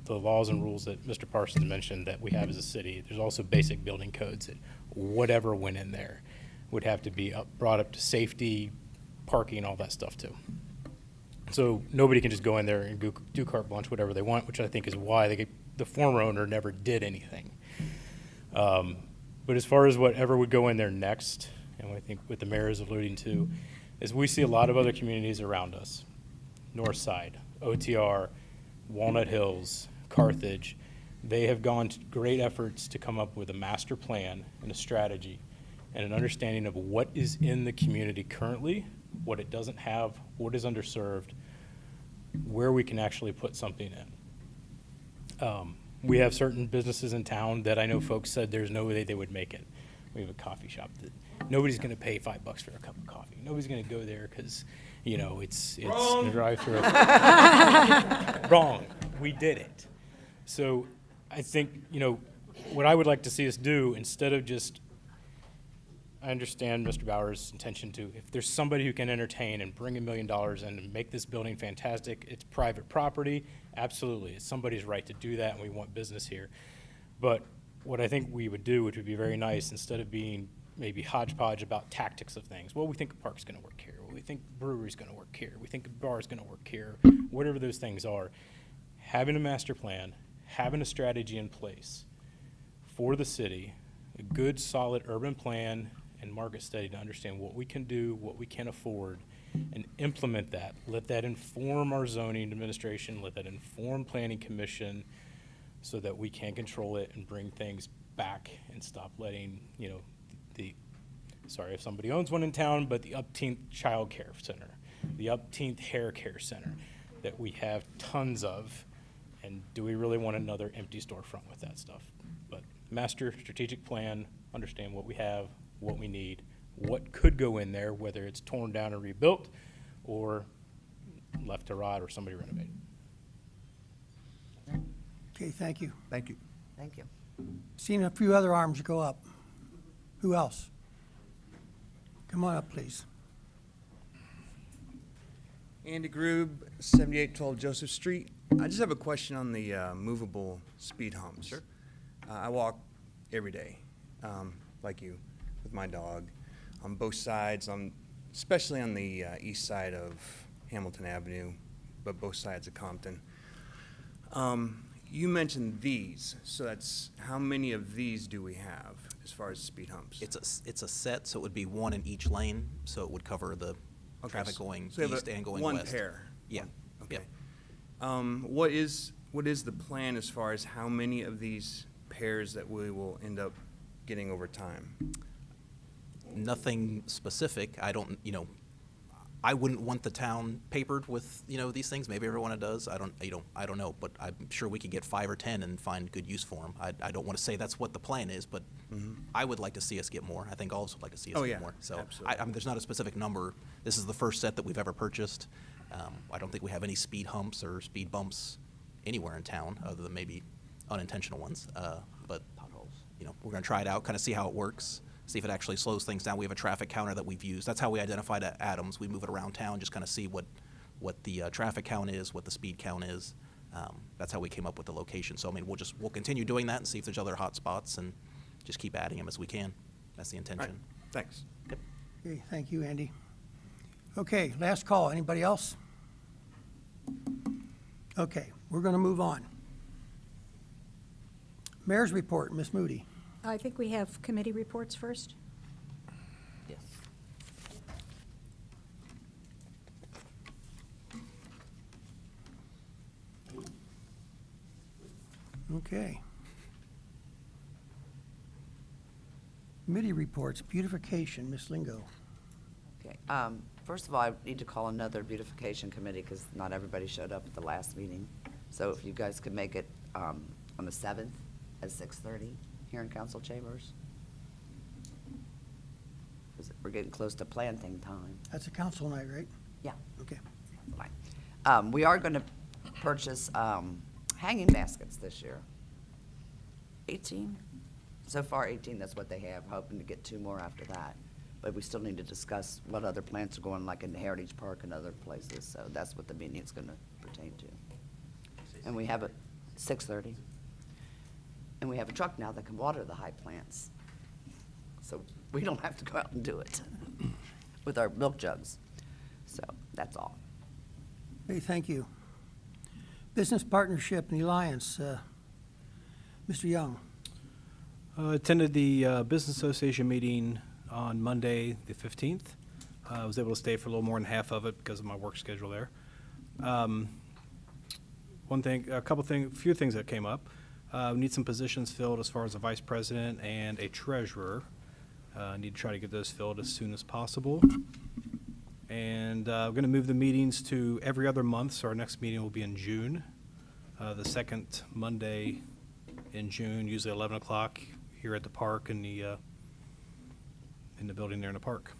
the laws and rules that Mr. Parsons mentioned that we have as a city, there's also basic building codes that whatever went in there would have to be brought up to safety, parking, all that stuff too. So nobody can just go in there and do carte blanche whatever they want, which I think is why the former owner never did anything. But as far as whatever would go in there next, and I think what the mayor is alluding to, is we see a lot of other communities around us, North Side, OTR, Walnut Hills, Carthage. They have gone to great efforts to come up with a master plan and a strategy and an understanding of what is in the community currently, what it doesn't have, what is underserved, where we can actually put something in. We have certain businesses in town that I know folks said there's no way they would make it. We have a coffee shop that nobody's going to pay $5 for a cup of coffee. Nobody's going to go there because, you know, it's a drive-through. Wrong. We did it. So I think, you know, what I would like to see us do, instead of just, I understand Mr. Bauer's intention to, if there's somebody who can entertain and bring $1 million in and make this building fantastic, it's private property, absolutely. It's somebody's right to do that, and we want business here. But what I think we would do, which would be very nice, instead of being maybe hodgepodge about tactics of things, well, we think a park's going to work here, well, we think a brewery's going to work here, we think a bar's going to work here, whatever those things are, having a master plan, having a strategy in place for the city, a good, solid urban plan and market study to understand what we can do, what we can afford, and implement that. Let that inform our zoning administration, let that inform planning commission, so that we can control it and bring things back and stop letting, you know, sorry if somebody owns one in town, but the Upteenth Child Care Center, the Upteenth Hair Care Center, that we have tons of, and do we really want another empty storefront with that stuff? But master strategic plan, understand what we have, what we need, what could go in there, whether it's torn down and rebuilt, or left to rot, or somebody renovated. Okay, thank you. Thank you. Thank you. Seen a few other arms go up. Who else? Come on up, please. Andy Grube, 7812 Joseph Street. I just have a question on the movable speed humps. Sure. I walk every day, like you, with my dog, on both sides, especially on the east side of Hamilton Avenue, but both sides of Compton. You mentioned these, so that's how many of these do we have as far as speed humps? It's a set, so it would be one in each lane, so it would cover the traffic going so you have east and going one west. pair. Yeah. Okay. What is the plan as far as how many of these pairs that we will end up getting over time? Nothing specific. I don't, I wouldn't want the town papered with, these things. Maybe everyone does. I don't know, but I'm sure we could get 5 or 10 and find good use for them. I don't want to say that's what the plan is, but I would like to see us get more. I think all of us would like to see us get more. So absolutely. I mean, there's not a specific number. This is the first set that we've ever purchased. I don't think we have any speed humps or speed bumps anywhere in town, other than maybe unintentional ones. But potholes. We're going to try it out, kind of see how it works. See if it actually slows things down. We have a traffic counter that we've used. That's how we identified Adams. We move it around town, just kind of see what the traffic count is, what the speed count is. That's how we came up with the location. So I mean, we'll continue doing that and see if there's other hot spots and just keep adding them as we can. That's the intention. All right. Thanks. Yep. Okay, thank you, Andy. Okay, last call. Anybody else? Okay, we're going to move on. Mayor's report, Ms. Moody. I think we have committee reports first. Yes. Okay. Committee reports, beautification, Ms. Lingo. Okay. First of all, I need to call another beautification committee because not everybody showed up at the last meeting. So if you guys could make it on the 7th at 6:30 here in council chambers. 'Cause we're getting close to planting time. That's a council night, right? Yeah. Okay. Fine. We are going to purchase hanging baskets this year. 18? So far, 18, that's what they have, hoping to get 2 more after that. But we still need to discuss what other plants are going, like in the Heritage Park and other places, so that's what the meeting is going to pertain to. And we have a 6:30. And we have a truck now that can water the high plants. So we don't have to go out and do it with our milk jugs. So that's all. Hey, thank you. Business Partnership and Alliance, Mr. Young. Attended the Business Association meeting on Monday, the 15th. I was able to stay for a little more than half of it because of my work schedule there. Few things that came up. We need some positions filled as far as a vice president and a treasurer. Need to try to get those filled as soon as possible. And we're going to move the meetings to every other month, so our next meeting will be in June, the second Monday in June, usually 11 o'clock here at the park in the building there in the park.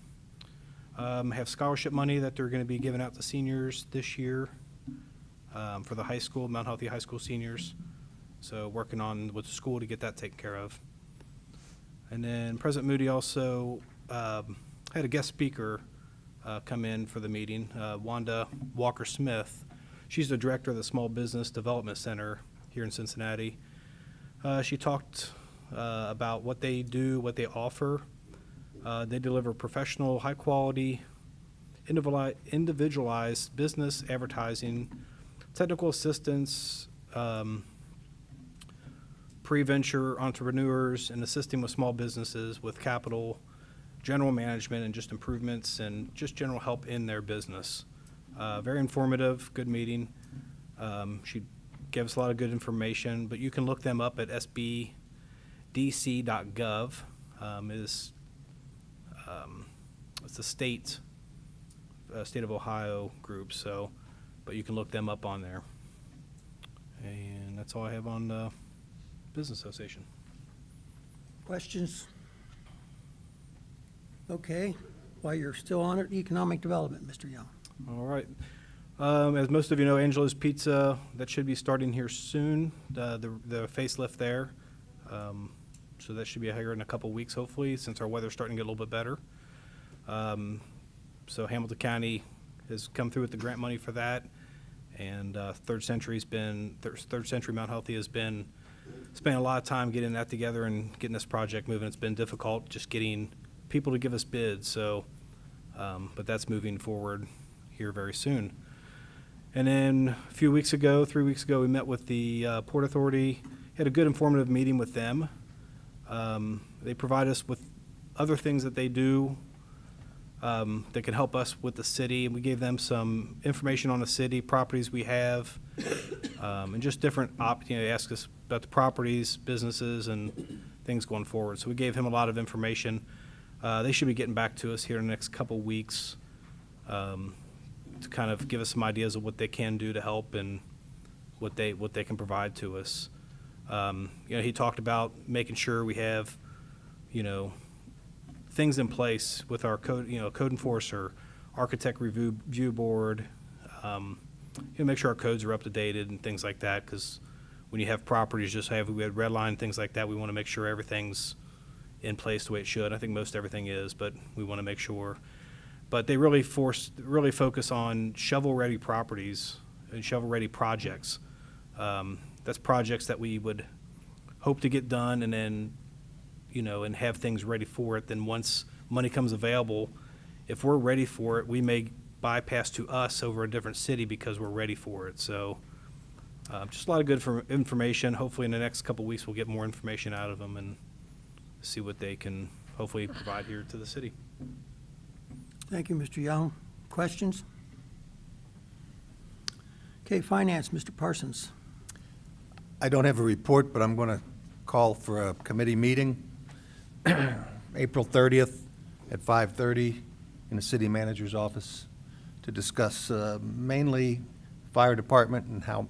Have scholarship money that they're going to be giving out to seniors this year for the high school, Mount Healthy High School seniors. So working on with the school to get that taken care of. And then President Moody also had a guest speaker come in for the meeting, Wanda Walker-Smith. She's the director of the Small Business Development Center here in Cincinnati. She talked about what they do, what they offer. They deliver professional, high-quality, individualized business advertising, technical assistance, pre-venture entrepreneurs, and assisting with small businesses with capital, general management, and just improvements and just general help in their business. Very informative, good meeting. She gave us a lot of good information, but you can look them up at sbdc.gov. It's the state of Ohio group, so, but you can look them up on there. And that's all I have on the Business Association. Questions? Okay, while you're still on it, economic development, Mr. Young. All right. As most of you know, Angela's Pizza, that should be starting here soon, the facelift there. So that should be here in a couple weeks, hopefully, since our weather's starting to get a little bit better. So Hamilton County has come through with the grant money for that. And Third Century Mount Healthy has been spending a lot of time getting that together and getting this project moving. It's been difficult just getting people to give us bids, so, but that's moving forward here very soon. And then a few weeks ago, 3 weeks ago, we met with the Port Authority, had a good informative meeting with them. They provide us with other things that they do that can help us with the city. And we gave them some information on the city, properties we have, and just different they asked us about the properties, businesses, and things going forward. So we gave him a lot of information. They should be getting back to us here in the next couple weeks to kind of give us some ideas of what they can do to help and what they can provide to us. He talked about making sure we have, things in place with our code enforcer, architect review board, make sure our codes are up to date and things like that. Because when you have properties, we had red line, things like that, we want to make sure everything's in place the way it should. I think most everything is, but we want to make sure. But they really focus on shovel-ready properties and shovel-ready projects. That's projects that we would hope to get done and then, and have things ready for it. Then once money comes available, if we're ready for it, we may bypass to us over a different city because we're ready for it. So just a lot of good information. Hopefully in the next couple of weeks, we'll get more information out of them and see what they can hopefully provide here to the city. Thank you, Mr. Young. Questions? Okay, Finance, Mr. Parsons. I don't have a report, but I'm going to call for a committee meeting April 30th at 5:30 in the city manager's office to discuss mainly fire department and how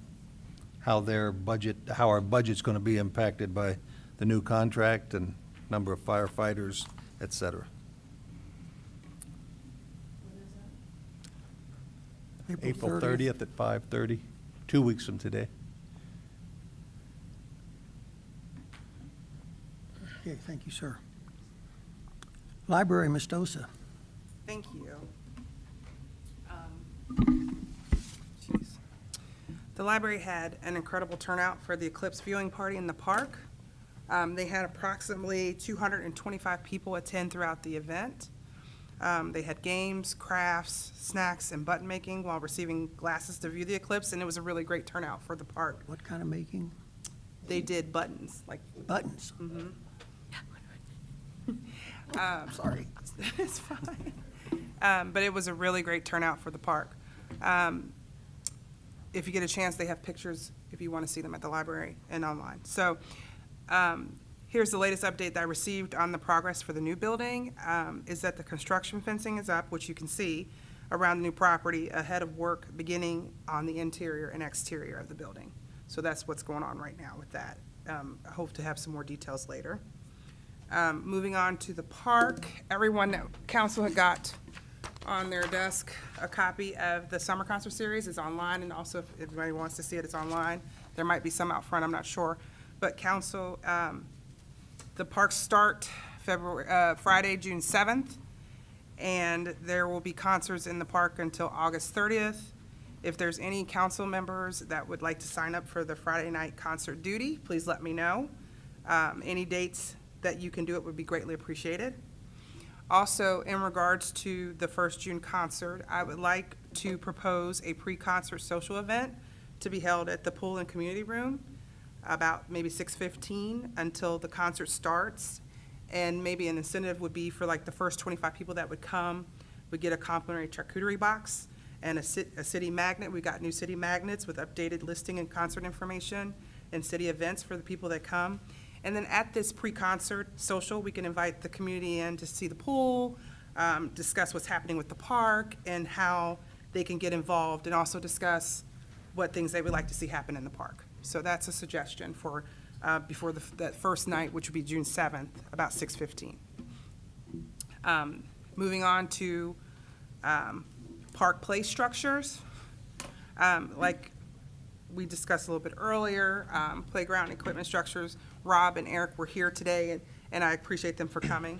our budget's going to be impacted by the new contract and number of firefighters, et cetera. April 30th at 5:30, 2 weeks from today. Okay, thank you, sir. Library, Ms. Dosa. Thank you. The library had an incredible turnout for the eclipse viewing party in the park. They had approximately 225 people attend throughout the event. They had games, crafts, snacks, and button making while receiving glasses to view the eclipse, and it was a really great turnout for the park. What kind of making? They did buttons, like. Buttons? Mm-hmm. Sorry. It's fine. But it was a really great turnout for the park. If you get a chance, they have pictures if you want to see them at the library and online. So here's the latest update that I received on the progress for the new building, is that the construction fencing is up, which you can see around the new property ahead of work beginning on the interior and exterior of the building. So that's what's going on right now with that. I hope to have some more details later. Moving on to the park, everyone that council had got on their desk a copy of the summer concert series is online, and also if anybody wants to see it, it's online. There might be some out front, I'm not sure. But council, the parks start Friday, June 7th, and there will be concerts in the park until August 30th. If there's any council members that would like to sign up for the Friday night concert duty, please let me know. Any dates that you can do it would be greatly appreciated. Also, in regards to the first June concert, I would like to propose a pre-concert social event to be held at the pool and community room about maybe 6:15 until the concert starts. And maybe an incentive would be for like the first 25 people that would come would get a complimentary charcuterie box. and a city magnet. We got new city magnets with updated listing and concert information and city events for the people that come. And then at this pre-concert social, we can invite the community in to see the pool, discuss what's happening with the park and how they can get involved, and also discuss what things they would like to see happen in the park. So that's a suggestion for, before that first night, which would be June 7th, about 6:15. Moving on to park play structures. Like we discussed a little bit earlier, playground equipment structures. Rob and Eric were here today, and I appreciate them for coming.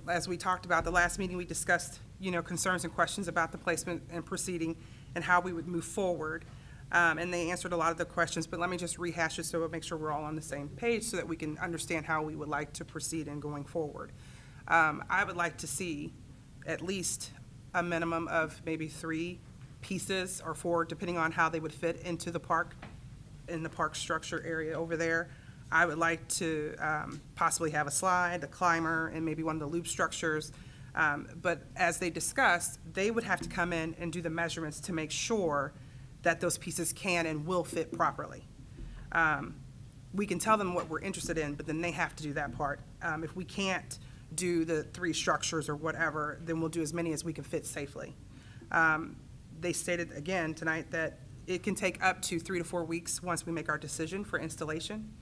As we talked about the last meeting, we discussed, concerns and questions about the placement and proceeding and how we would move forward. And they answered a lot of the questions, but let me just rehash it so we'll make sure we're all on the same page so that we can understand how we would like to proceed in going forward. I would like to see at least a minimum of maybe 3 pieces or 4, depending on how they would fit into the park, in the park structure area over there. I would like to possibly have a slide, a climber, and maybe one of the loop structures. But as they discussed, they would have to come in and do the measurements to make sure that those pieces can and will fit properly. We can tell them what we're interested in, but then they have to do that part. If we can't do the 3 structures or whatever, then we'll do as many as we can fit safely. They stated again tonight that it can take up to 3 to 4 weeks once we make our decision for installation.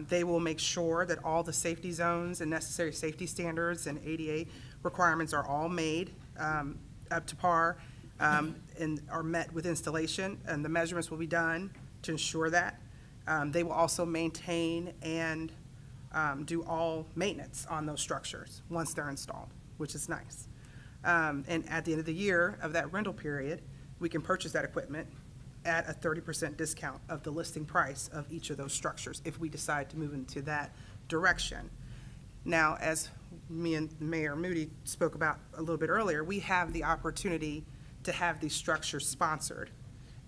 They will make sure that all the safety zones and necessary safety standards and ADA requirements are all made up to par and are met with installation, and the measurements will be done to ensure that. They will also maintain and do all maintenance on those structures once they're installed, which is nice. And at the end of the year of that rental period, we can purchase that equipment at a 30% discount of the listing price of each of those structures if we decide to move into that direction. Now, as me and Mayor Moody spoke about a little bit earlier, we have the opportunity to have these structures sponsored.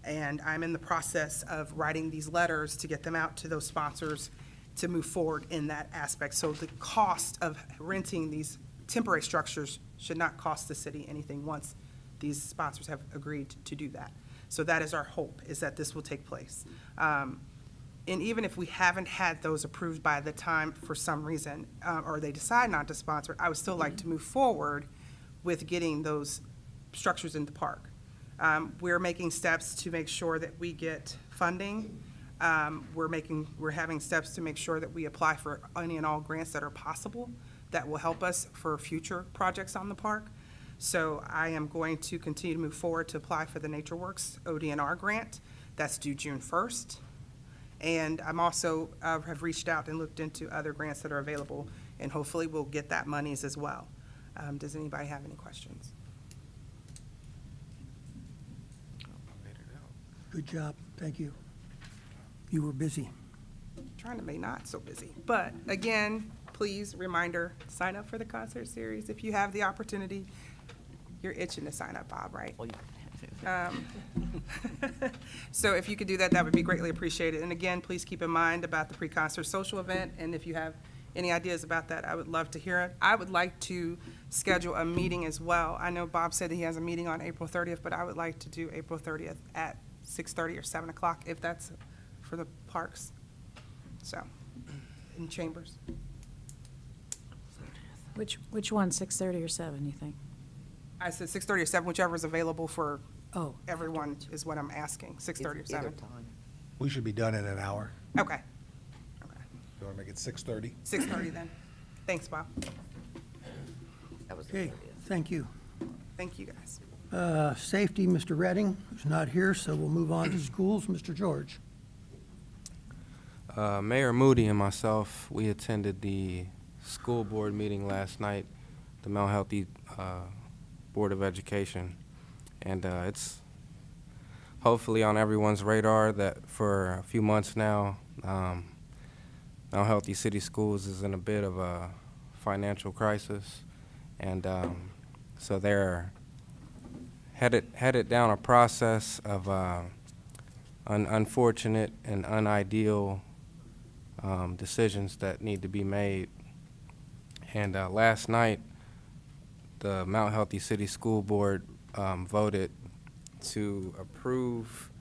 And I'm in the process of writing these letters to get them out to those sponsors to move forward in that aspect. So the cost of renting these temporary structures should not cost the city anything once these sponsors have agreed to do that. So that is our hope, is that this will take place. And even if we haven't had those approved by the time for some reason, or they decide not to sponsor it, I would still like to move forward with getting those structures in the park. We're making steps to make sure that we get funding. We're having steps to make sure that we apply for any and all grants that are possible that will help us for future projects on the park. So I am going to continue to move forward to apply for the NatureWorks ODNR grant. That's due June 1st. And I'm also have reached out and looked into other grants that are available, and hopefully we'll get that monies as well. Does anybody have any questions? Good job, thank you. You were busy. Trying to be not so busy. But again, please, reminder, sign up for the concert series if you have the opportunity. You're itching to sign up, Bob, right? So if you could do that, that would be greatly appreciated. And again, please keep in mind about the pre-concert social event, and if you have any ideas about that, I would love to hear it. I would like to schedule a meeting as well. I know Bob said that he has a meeting on April 30th, but I would like to do April 30th at 6:30 or 7 o'clock, if that's for the parks. So, in chambers. Which one, 6:30 or 7, you think? I said 6:30 or 7, whichever is available for Oh. everyone is what I'm asking, 6:30 or 7. We should be done in an hour. Okay, You want to make it 6:30? 6:30 then. Thanks, Bob. That was the Okay, 30th. thank you. Thank you, guys. Safety, Mr. Redding, who's not here, so we'll move on to schools. Mr. George. Mayor Moody and myself, we attended the school board meeting last night, the Mount Healthy Board of Education. And it's hopefully on everyone's radar that for a few months now, Mount Healthy City Schools is in a bit of a financial crisis. And so they're headed down a process of unfortunate and unideal decisions that need to be made. And last night, the Mount Healthy City School Board voted to approve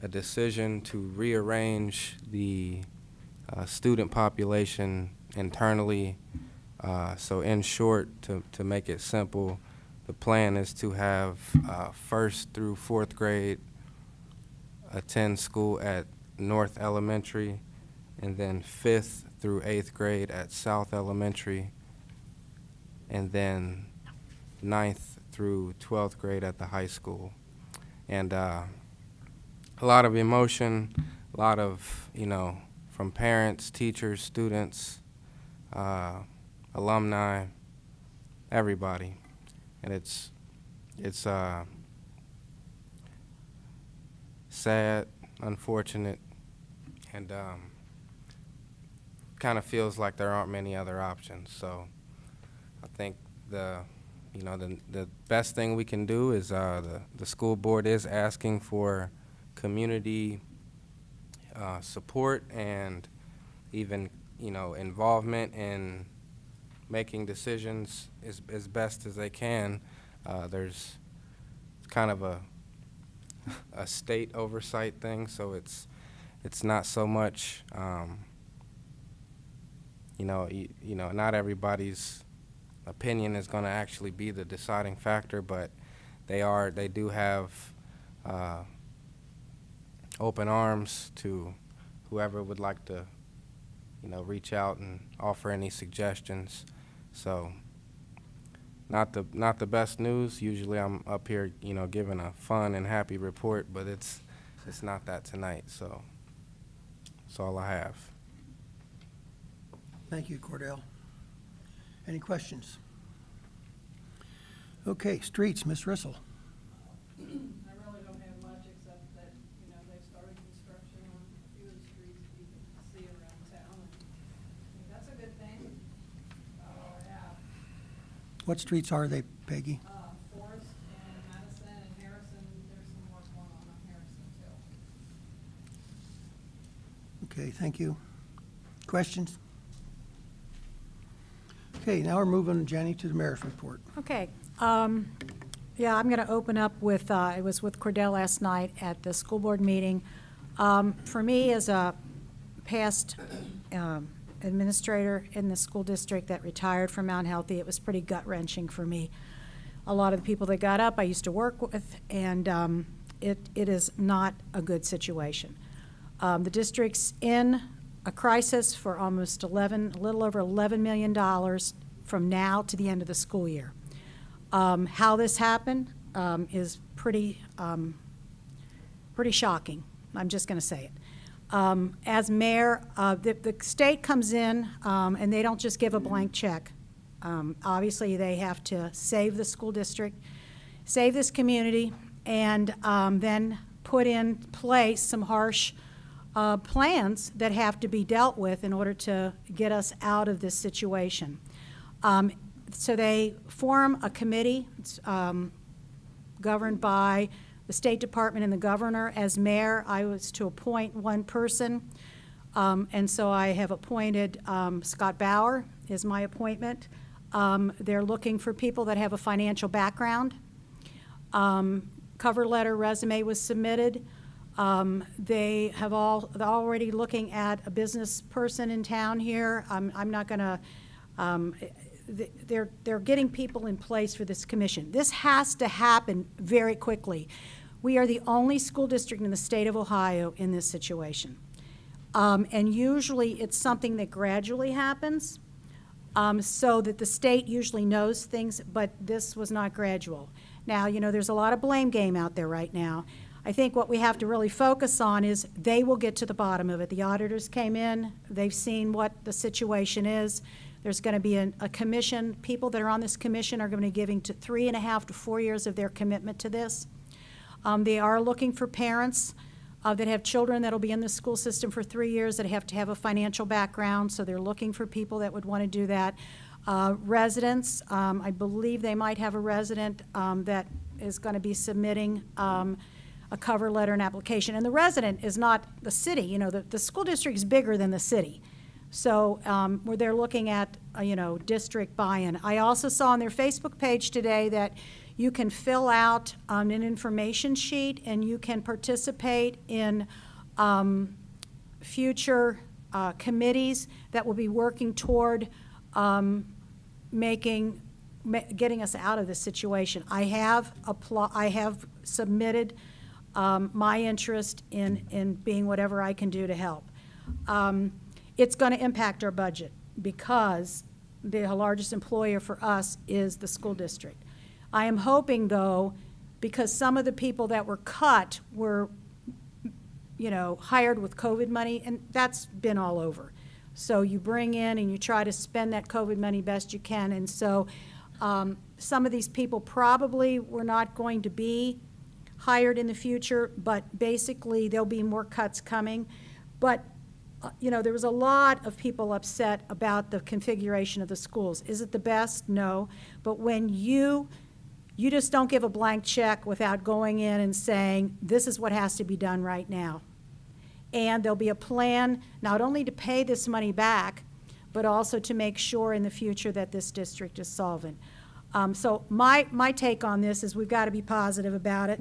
a decision to rearrange the student population internally. So in short, to make it simple, the plan is to have 1st through 4th grade attend school at North Elementary, and then 5th through 8th grade at South Elementary, and then 9th through 12th grade at the high school. And a lot of emotion, a lot of, from parents, teachers, students, alumni, everybody. And it's sad, unfortunate, and kind of feels like there aren't many other options. So I think the best thing we can do is the school board is asking for community support and even involvement in making decisions as best as they can. There's kind of a state oversight thing, so it's not so much not everybody's opinion is going to actually be the deciding factor, but they do have open arms to whoever would like to reach out and offer any suggestions. So not the best news. Usually I'm up here giving a fun and happy report, but it's not that tonight. So that's all I have. Thank you, Cordell. Any questions? Okay, streets, Ms. Rissel. I really don't have much except that, they've started construction on a few of the streets that you can see around town. I think that's a good thing. That's all I have. What streets are they, Peggy? Forest and Madison and Harrison, there's some work going on Harrison too. Okay, thank you. Questions? Okay, now we're moving, Jenny, to the mayor's report. Okay. Yeah, I'm going to open up with, I was with Cordell last night at the school board meeting. For me, as a past administrator in the school district that retired from Mount Healthy, it was pretty gut-wrenching for me. A lot of the people that got up I used to work with, and it is not a good situation. The district's in a crisis for almost a little over $11 million from now to the end of the school year. How this happened is pretty shocking. I'm just going to say it. As mayor, the state comes in and they don't just give a blank check. Obviously, they have to save the school district, save this community, and then put in place some harsh plans that have to be dealt with in order to get us out of this situation. So they form a committee governed by the State Department and the governor. As mayor, I was to appoint one person, and so I have appointed Scott Bauer is my appointment. They're looking for people that have a financial background. Cover letter, resume was submitted. They have they're already looking at a business person in town here. I'm not going to, they're getting people in place for this commission. This has to happen very quickly. We are the only school district in the state of Ohio in this situation. And usually it's something that gradually happens, so that the state usually knows things, but this was not gradual. Now, there's a lot of blame game out there right now. I think what we have to really focus on is they will get to the bottom of it. The auditors came in, they've seen what the situation is. There's going to be a commission. People that are on this commission are going to be giving to 3.5 to 4 years of their commitment to this. They are looking for parents that have children that will be in the school system for 3 years that have to have a financial background, so they're looking for people that would want to do that. Residents, I believe they might have a resident that is going to be submitting a cover letter and application. And the resident is not the city. The school district is bigger than the city. So where they're looking at, district buy-in. I also saw on their Facebook page today that You can fill out an information sheet, and you can participate in future committees that will be working toward getting us out of this situation. I have submitted my interest in being whatever I can do to help. It's going to impact our budget because the largest employer for us is the school district. I am hoping, though, because some of the people that were cut were, hired with COVID money, and that's been all over. So you bring in and you try to spend that COVID money best you can, and so some of these people probably were not going to be hired in the future, but basically there'll be more cuts coming. But there was a lot of people upset about the configuration of the schools. Is it the best? No. But when you just don't give a blank check without going in and saying, this is what has to be done right now. And there'll be a plan not only to pay this money back, but also to make sure in the future that this district is solvent. So my take on this is we've got to be positive about it.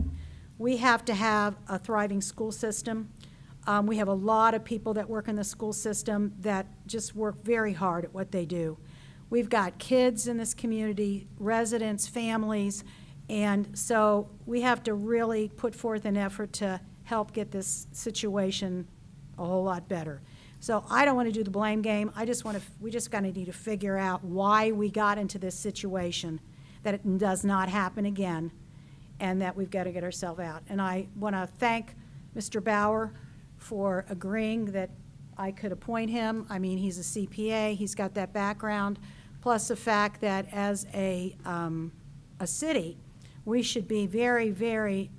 We have to have a thriving school system. We have a lot of people that work in the school system that just work very hard at what they do. We've got kids in this community, residents, families, and so we have to really put forth an effort to help get this situation a whole lot better. So I don't want to do the blame game. We just kind of need to figure out why we got into this situation, that it does not happen again, and that we've got to get ourselves out. And I want to thank Mr. Bauer for agreeing that I could appoint him. I mean, he's a CPA, he's got that background, plus the fact that as a city, we should be very, very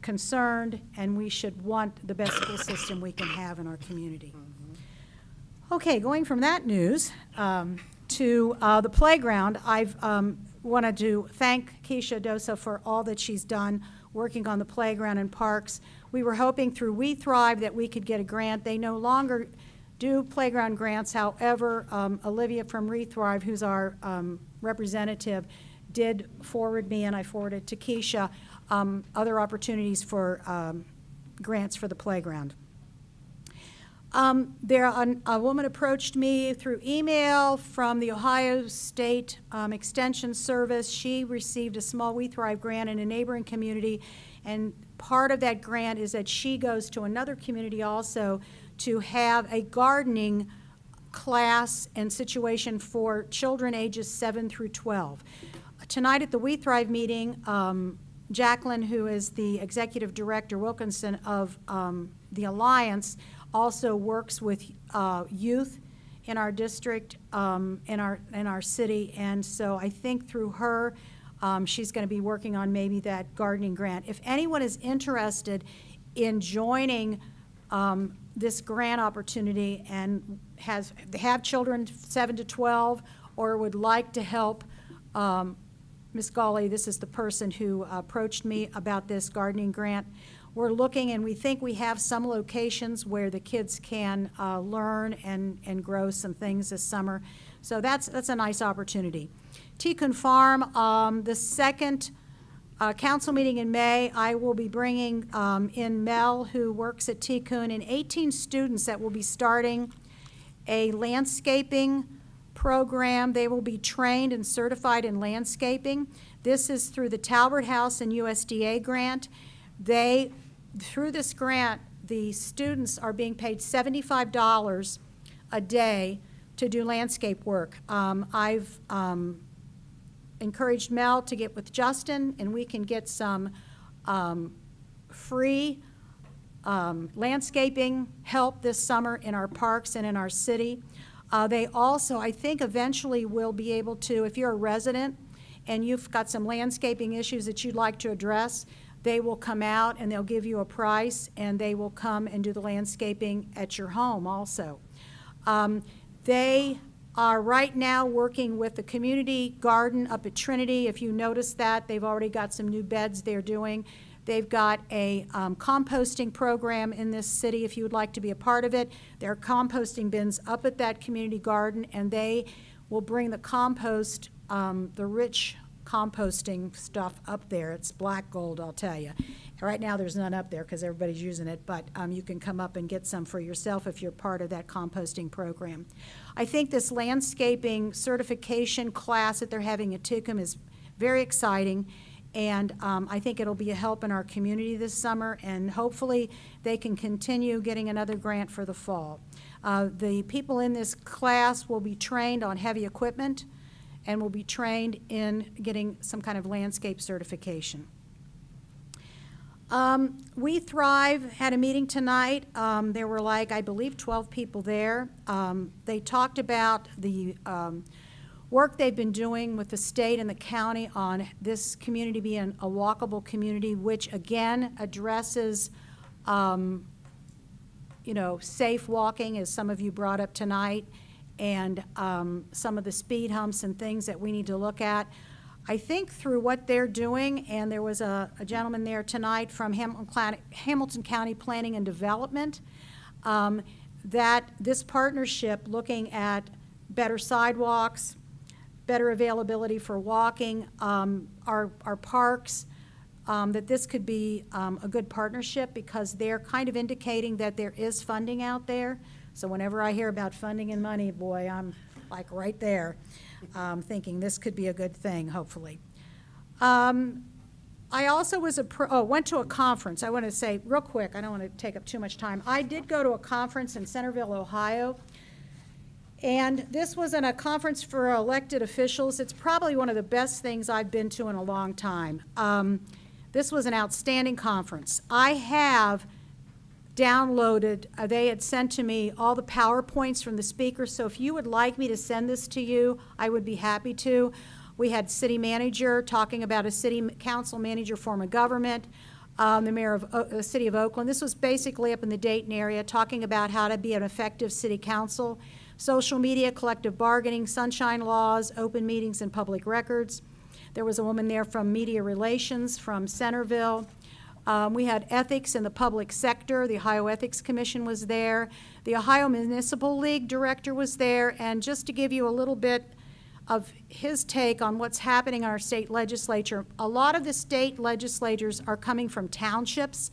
concerned, and we should want the best school system we can have in our community. Okay, going from that news to the playground, I've wanted to thank Keisha Dosa for all that she's done working on the playground and parks. We were hoping through We Thrive that we could get a grant. They no longer do playground grants. However, Olivia from We Thrive, who's our representative, did forward me, and I forwarded to Keisha, other opportunities for grants for the playground. A woman approached me through email from the Ohio State Extension Service. She received a small We Thrive grant in a neighboring community, and part of that grant is that she goes to another community also to have a gardening class and situation for children ages 7 through 12. Tonight at the We Thrive meeting, Jacqueline, who is the executive director, Wilkinson, of the Alliance, also works with youth in our district, in our city, and so I think through her, she's going to be working on maybe that gardening grant. If anyone is interested in joining this grant opportunity and have children 7 to 12 or would like to help, Ms. Gawley, this is the person who approached me about this gardening grant. We're looking, and we think we have some locations where the kids can learn and grow some things this summer. So that's a nice opportunity. Ticoon Farm, the second council meeting in May, I will be bringing in Mel, who works at Ticoon, and 18 students that will be starting a landscaping program. They will be trained and certified in landscaping. This is through the Talbert House and USDA grant. Through this grant, the students are being paid $75 a day to do landscape work. I've encouraged Mel to get with Justin, and we can get some free landscaping help this summer in our parks and in our city. They also, I think, eventually will be able to, if you're a resident and you've got some landscaping issues that you'd like to address, they will come out and they'll give you a price, and they will come and do the landscaping at your home also. They are right now working with the community garden up at Trinity. If you notice that, they've already got some new beds they're doing. They've got a composting program in this city if you would like to be a part of it. There are composting bins up at that community garden, and they will bring the compost, the rich composting stuff up there. It's black gold, I'll tell you. Right now, there's none up there because everybody's using it, but you can come up and get some for yourself if you're part of that composting program. I think this landscaping certification class that they're having at Tucum is very exciting, and I think it'll be a help in our community this summer, and hopefully they can continue getting another grant for the fall. The people in this class will be trained on heavy equipment and will be trained in getting some kind of landscape certification. We Thrive had a meeting tonight. There were I believe 12 people there. They talked about the work they've been doing with the state and the county on this community being a walkable community, which again addresses, safe walking, as some of you brought up tonight, and some of the speed humps and things that we need to look at. I think through what they're doing, and there was a gentleman there tonight from Hamilton County Planning and Development, that this partnership looking at better sidewalks, better availability for walking, our parks, that this could be a good partnership because they're kind of indicating that there is funding out there. So whenever I hear about funding and money, boy, I'm like right there, thinking this could be a good thing, hopefully. I also went to a conference. I want to say real quick, I don't want to take up too much time. I did go to a conference in Centerville, Ohio, and this was a conference for elected officials. It's probably one of the best things I've been to in a long time. This was an outstanding conference. I have downloaded, they had sent to me all the PowerPoints from the speakers, so if you would like me to send this to you, I would be happy to. We had city manager talking about a city council manager form of government, the mayor of the city of Oakland. This was basically up in the Dayton area talking about how to be an effective city council, social media, collective bargaining, sunshine laws, open meetings and public records. There was a woman there from media relations from Centerville. We had ethics in the public sector. The Ohio Ethics Commission was there. The Ohio Municipal League director was there. And just to give you a little bit of his take on what's happening in our state legislature, a lot of the state legislators are coming from townships,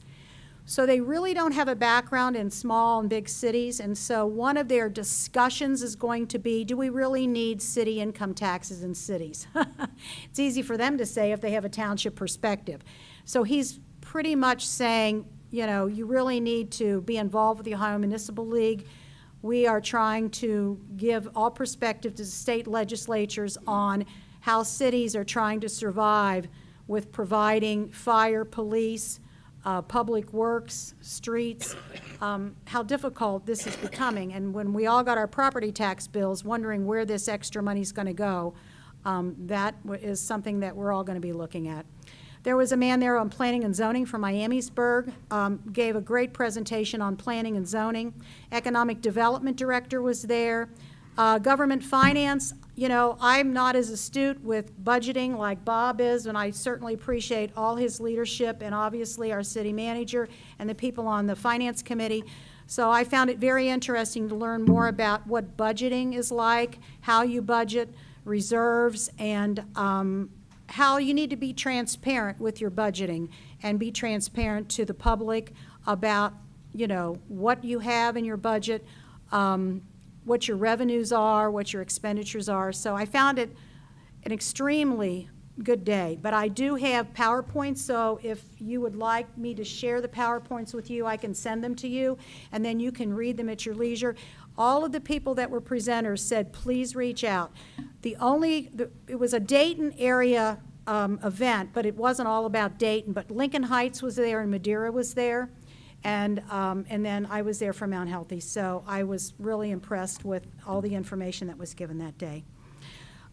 so they really don't have a background in small and big cities. And so one of their discussions is going to be, do we really need city income taxes in cities? It's easy for them to say if they have a township perspective. So he's pretty much saying, you really need to be involved with the Ohio Municipal League. We are trying to give all perspective to the state legislatures on how cities are trying to survive with providing fire, police, public works, streets, how difficult this is becoming. And when we all got our property tax bills wondering where this extra money is going to go, that is something that we're all going to be looking at. There was a man there on planning and zoning from Miamisburg, gave a great presentation on planning and zoning. Economic development director was there. Government finance, I'm not as astute with budgeting like Bob is, and I certainly appreciate all his leadership and obviously our city manager and the people on the finance committee. So I found it very interesting to learn more about what budgeting is like, how you budget, reserves, and how you need to be transparent with your budgeting and be transparent to the public about, what you have in your budget, what your revenues are, what your expenditures are. So I found it an extremely good day. But I do have PowerPoints, so if you would like me to share the PowerPoints with you, I can send them to you, and then you can read them at your leisure. All of the people that were presenters said, please reach out. It was a Dayton area event, but it wasn't all about Dayton, but Lincoln Heights was there and Madeira was there. And then I was there for Mount Healthy, so I was really impressed with all the information that was given that day.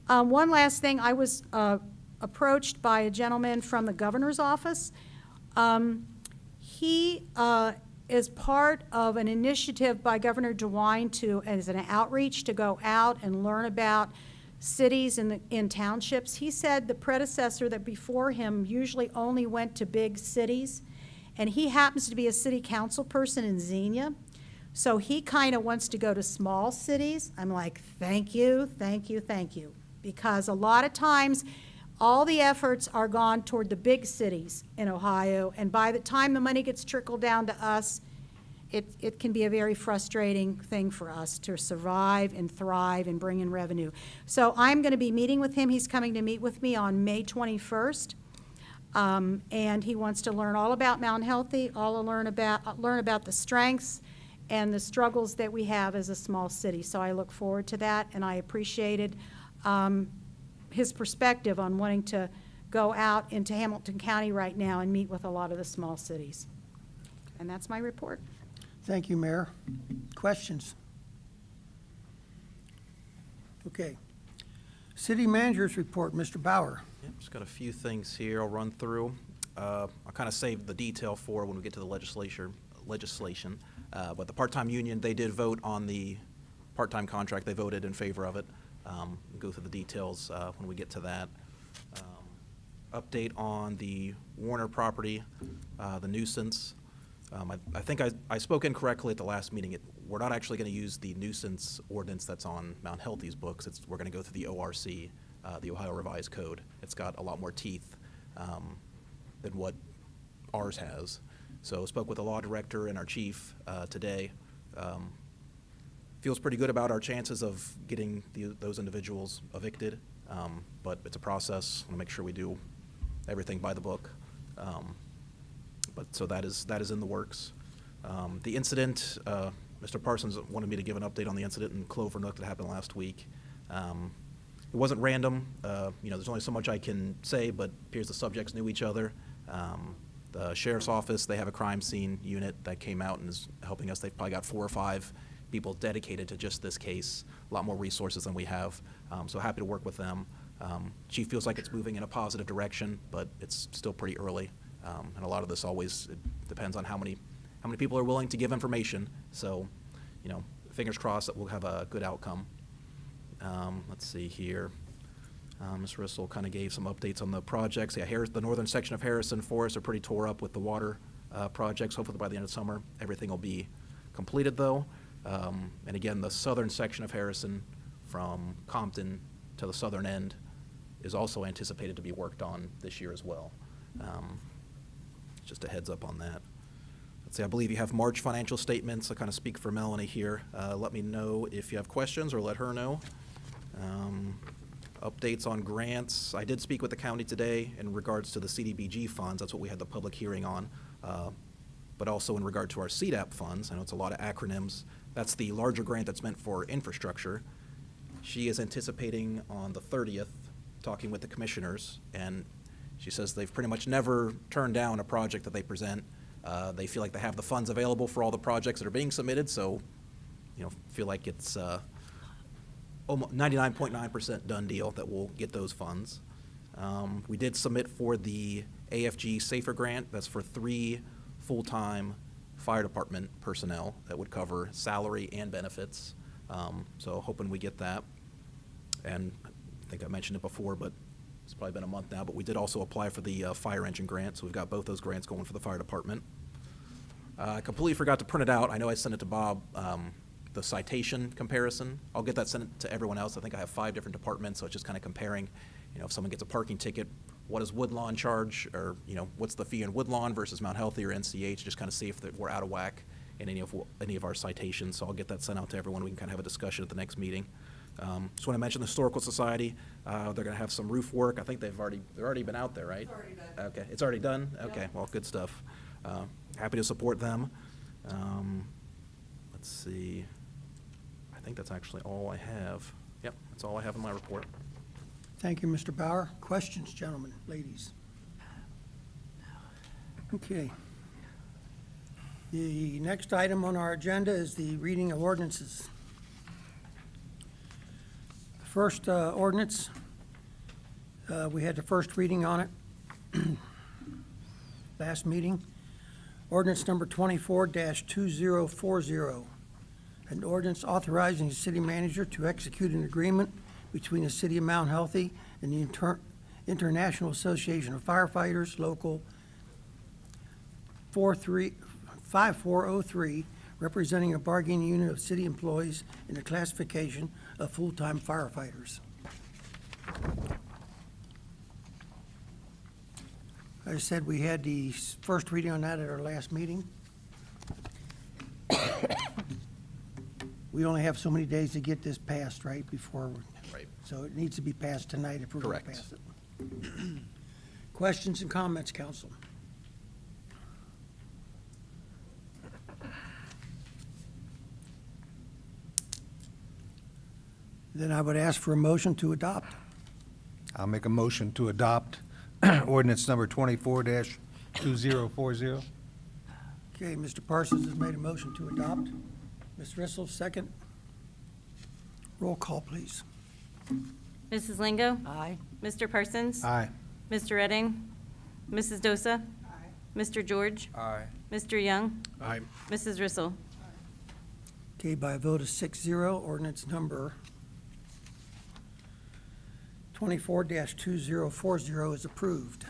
One last thing, I was approached by a gentleman from the governor's office. He is part of an initiative by Governor DeWine as an outreach to go out and learn about cities in townships. He said the predecessor that before him usually only went to big cities, and he happens to be a city council person in Xenia, so he kind of wants to go to small cities. I'm like, thank you, thank you, thank you, because a lot of times All the efforts are gone toward the big cities in Ohio, and by the time the money gets trickled down to us, it can be a very frustrating thing for us to survive and thrive and bring in revenue. So I'm going to be meeting with him. He's coming to meet with me on May 21st. And he wants to learn all about Mount Healthy, learn about the strengths and the struggles that we have as a small city. So I look forward to that, and I appreciated his perspective on wanting to go out into Hamilton County right now and meet with a lot of the small cities. And that's my report. Thank you, Mayor. Questions? Okay. City Manager's report, Mr. Bauer. Yep, just got a few things here I'll run through. I'll kind of save the detail for when we get to the legislation. But the part-time union, they did vote on the part-time contract. They voted in favor of it. We'll go through the details when we get to that. Update on the Warner property, the nuisance. I think I spoke incorrectly at the last meeting. We're not actually going to use the nuisance ordinance that's on Mount Healthy's books. We're going to go through the ORC, the Ohio Revised Code. It's got a lot more teeth than what ours has. So I spoke with the law director and our chief today. Feels pretty good about our chances of getting those individuals evicted, but it's a process. I want to make sure we do everything by the book. But so that is in the works. The incident, Mr. Parsons wanted me to give an update on the incident in Clover Nook that happened last week. It wasn't random. There's only so much I can say, but it appears the subjects knew each other. The sheriff's office, they have a crime scene unit that came out and is helping us. They've probably got 4 or 5 people dedicated to just this case, a lot more resources than we have. So happy to work with them. Chief feels like it's moving in a positive direction, but it's still pretty early. And a lot of this always depends on how many people are willing to give information. So, fingers crossed that we'll have a good outcome. Let's see here. Ms. Rissell kind of gave some updates on the projects. Yeah, the northern section of Harrison Forest are pretty tore up with the water projects. Hopefully by the end of summer, everything will be completed though. And again, the southern section of Harrison from Compton to the southern end is also anticipated to be worked on this year as well. Just a heads up on that. Let's see, I believe you have March financial statements. I kind of speak for Melanie here. Let me know if you have questions or let her know. Updates on grants. I did speak with the county today in regards to the CDBG funds. That's what we had the public hearing on. But also in regard to our CDAP funds. I know it's a lot of acronyms. That's the larger grant that's meant for infrastructure. She is anticipating on the 30th talking with the commissioners, and she says they've pretty much never turned down a project that they present. They feel like they have the funds available for all the projects that are being submitted, so feel like it's almost 99.9% done deal that we'll get those funds. We did submit for the AFG Safer Grant. That's for 3 full-time fire department personnel that would cover salary and benefits. So hoping we get that. And I think I mentioned it before, but it's probably been a month now, but we did also apply for the fire engine grant, so we've got both those grants going for the fire department. I completely forgot to print it out. I know I sent it to Bob, the citation comparison. I'll get that sent to everyone else. I think I have 5 different departments, so it's just kind of comparing, if someone gets a parking ticket, what does Woodlawn charge, or, what's the fee in Woodlawn versus Mount Healthy or NCH, just kind of see if we're out of whack in any of our citations. So I'll get that sent out to everyone. We can kind of have a discussion at the next meeting. Just want to mention the Historical Society. They're going to have some roof work. I think they've already been out there, right? It's already done. Okay, it's already done? Okay, well, good stuff. Happy to support them. Let's see. I think that's actually all I have. Yep, that's all I have in my report. Thank you, Mr. Bauer. Questions, gentlemen, ladies? Okay. The next item on our agenda is the reading of ordinances. First ordinance, we had the first reading on it last meeting. Ordinance number 24-2040, an ordinance authorizing the city manager to execute an agreement between the City of Mount Healthy and the International Association of Firefighters, Local 5403, representing a bargaining unit of city employees in the classification of full-time firefighters. I said we had the first reading on that at our last meeting. We only have so many days to get this passed, right, before. Right. So it needs to be passed tonight if we're going to Correct. pass it. Questions and comments, council? Then I would ask for a motion to adopt. I'll make a motion to adopt ordinance number 24-2040. Okay, Mr. Parsons has made a motion to adopt. Ms. Rissel, second. Roll call, please. Mrs. Lingo? Aye. Mr. Parsons? Aye. Mr. Redding? Mrs. Dosa? Mr. George? Aye. Mr. Young? Aye. Mrs. Rissel? Okay, by a vote of 6-0, ordinance number 24-2040 is approved.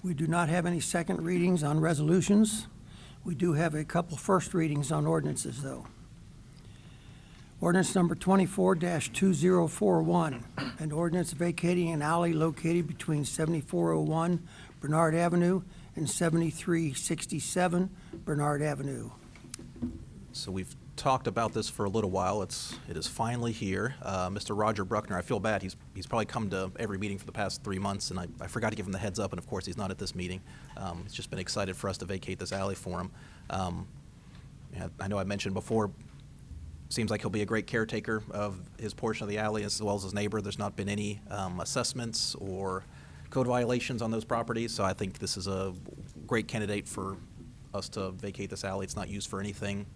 We do not have any second readings on resolutions. We do have a couple first readings on ordinances, though. Ordinance number 24-2041, an ordinance vacating an alley located between 7401 Bernard Avenue and 7367 Bernard Avenue. So we've talked about this for a little while. It is finally here. Mr. Roger Bruckner, I feel bad. He's probably come to every meeting for the past 3 months, and I forgot to give him the heads up, and of course, he's not at this meeting. He's just been excited for us to vacate this alley for him. Yeah, I know I mentioned before, seems like he'll be a great caretaker of his portion of the alley as well as his neighbor. There's not been any assessments or code violations on those properties, so I think this is a great candidate for us to vacate this alley. It's not used for anything.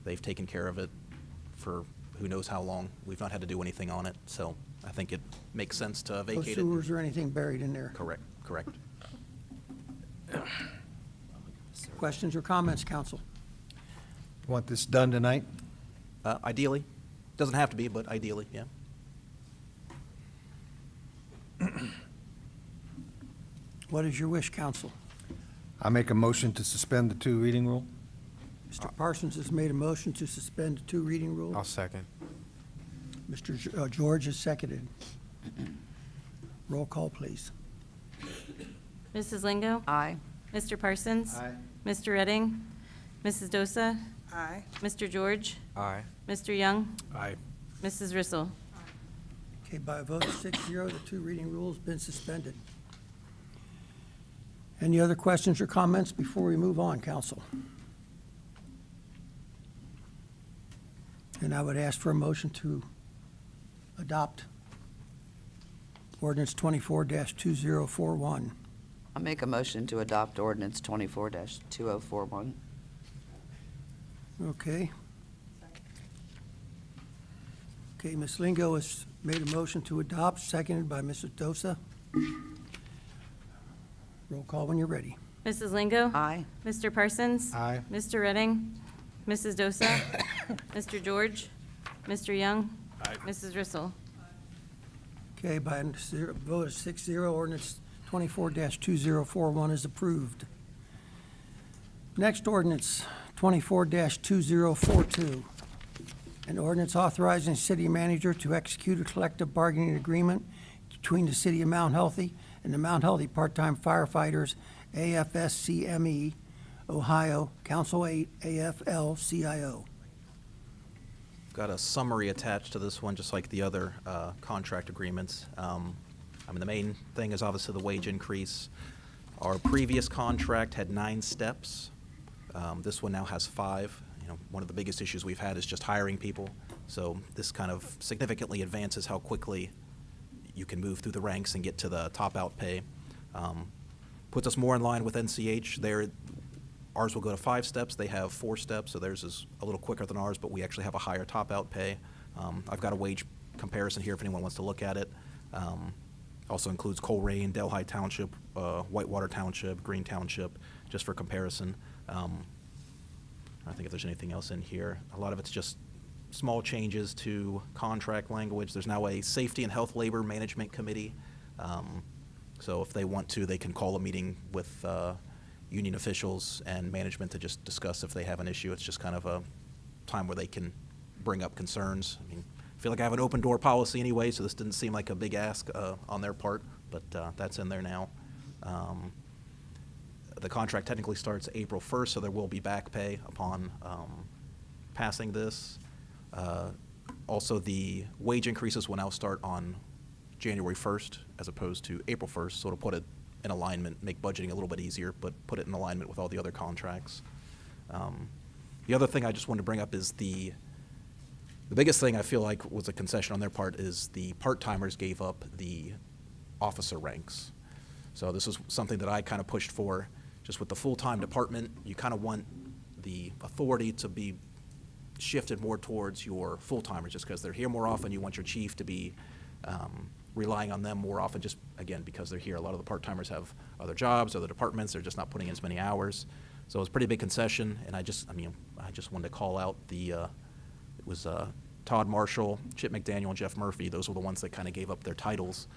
They've taken care of it for who knows how long. We've not had to do anything on it, so I think it makes sense to No vacate it. sewers or anything buried in there. Correct. Questions or comments, council? Want this done tonight? Ideally. Doesn't have to be, but ideally, yeah. What is your wish, council? I make a motion to suspend the 2 reading rule. Mr. Parsons has made a motion to suspend the 2 reading rule. I'll second. Mr. George has seconded. Roll call, please. Mrs. Lingo? Aye. Mr. Parsons? Aye. Mr. Redding? Mrs. Dosa? Aye. Mr. George? Aye. Mr. Young? Aye. Mrs. Rissel? Okay, by a vote of 6-0, the 2 reading rule has been suspended. Any other questions or comments before we move on, council? And I would ask for a motion to adopt ordinance 24-2041. I'll make a motion to adopt ordinance 24-2041. Okay. Okay, Ms. Lingo has made a motion to adopt, seconded by Mrs. Dosa. Roll call when you're ready. Mrs. Lingo? Aye. Mr. Parsons? Aye. Mr. Redding? Mrs. Dosa? Mr. George? Mr. Young? Aye. Mrs. Rissel? Okay, by a vote of 6-0, ordinance 24-2041 is approved. Next ordinance, 24-2042. An ordinance authorizing city manager to execute a collective bargaining agreement between the city of Mount Healthy and the Mount Healthy Part-Time Firefighters, AFSCME, Ohio, Council 8, AFL-CIO. Got a summary attached to this one, just like the other contract agreements. I mean, the main thing is obviously the wage increase. Our previous contract had 9 steps. This one now has 5. You know, one of the biggest issues we've had is just hiring people. So this kind of significantly advances how quickly you can move through the ranks and get to the top out pay. Puts us more in line with NCH. Ours will go to 5 steps. They have 4 steps, so theirs is a little quicker than ours, but we actually have a higher top out pay. I've got a wage comparison here if anyone wants to look at it. Also includes Coleraine, Delhi Township, Whitewater Township, Green Township, just for comparison. I think if there's anything else in here. A lot of it's just small changes to contract language. There's now a Safety and Health Labor Management Committee. So if they want to, they can call a meeting with union officials and management to just discuss if they have an issue. It's just kind of a time where they can bring up concerns. I mean, I feel like I have an open door policy anyway, so this didn't seem like a big ask on their part, but that's in there now. The contract technically starts April 1st, so there will be back pay upon passing this. Also, the wage increases will now start on January 1st as opposed to April 1st, so it'll put it in alignment, make budgeting a little bit easier, but put it in alignment with all the other contracts. The other thing I just wanted to bring up is the biggest thing I feel like was a concession on their part is the part-timers gave up the officer ranks. So this is something that I kind of pushed for. Just with the full-time department, you kind of want the authority to be shifted more towards your full-timers, just because they're here more often. You want your chief to be relying on them more often, just, again, because they're here. A lot of the part-timers have other jobs, other departments. They're just not putting in as many hours. So it was a pretty big concession, and I just wanted to call out it was Todd Marshall, Chip McDaniel, and Jeff Murphy. Those were the ones that kind of gave up their titles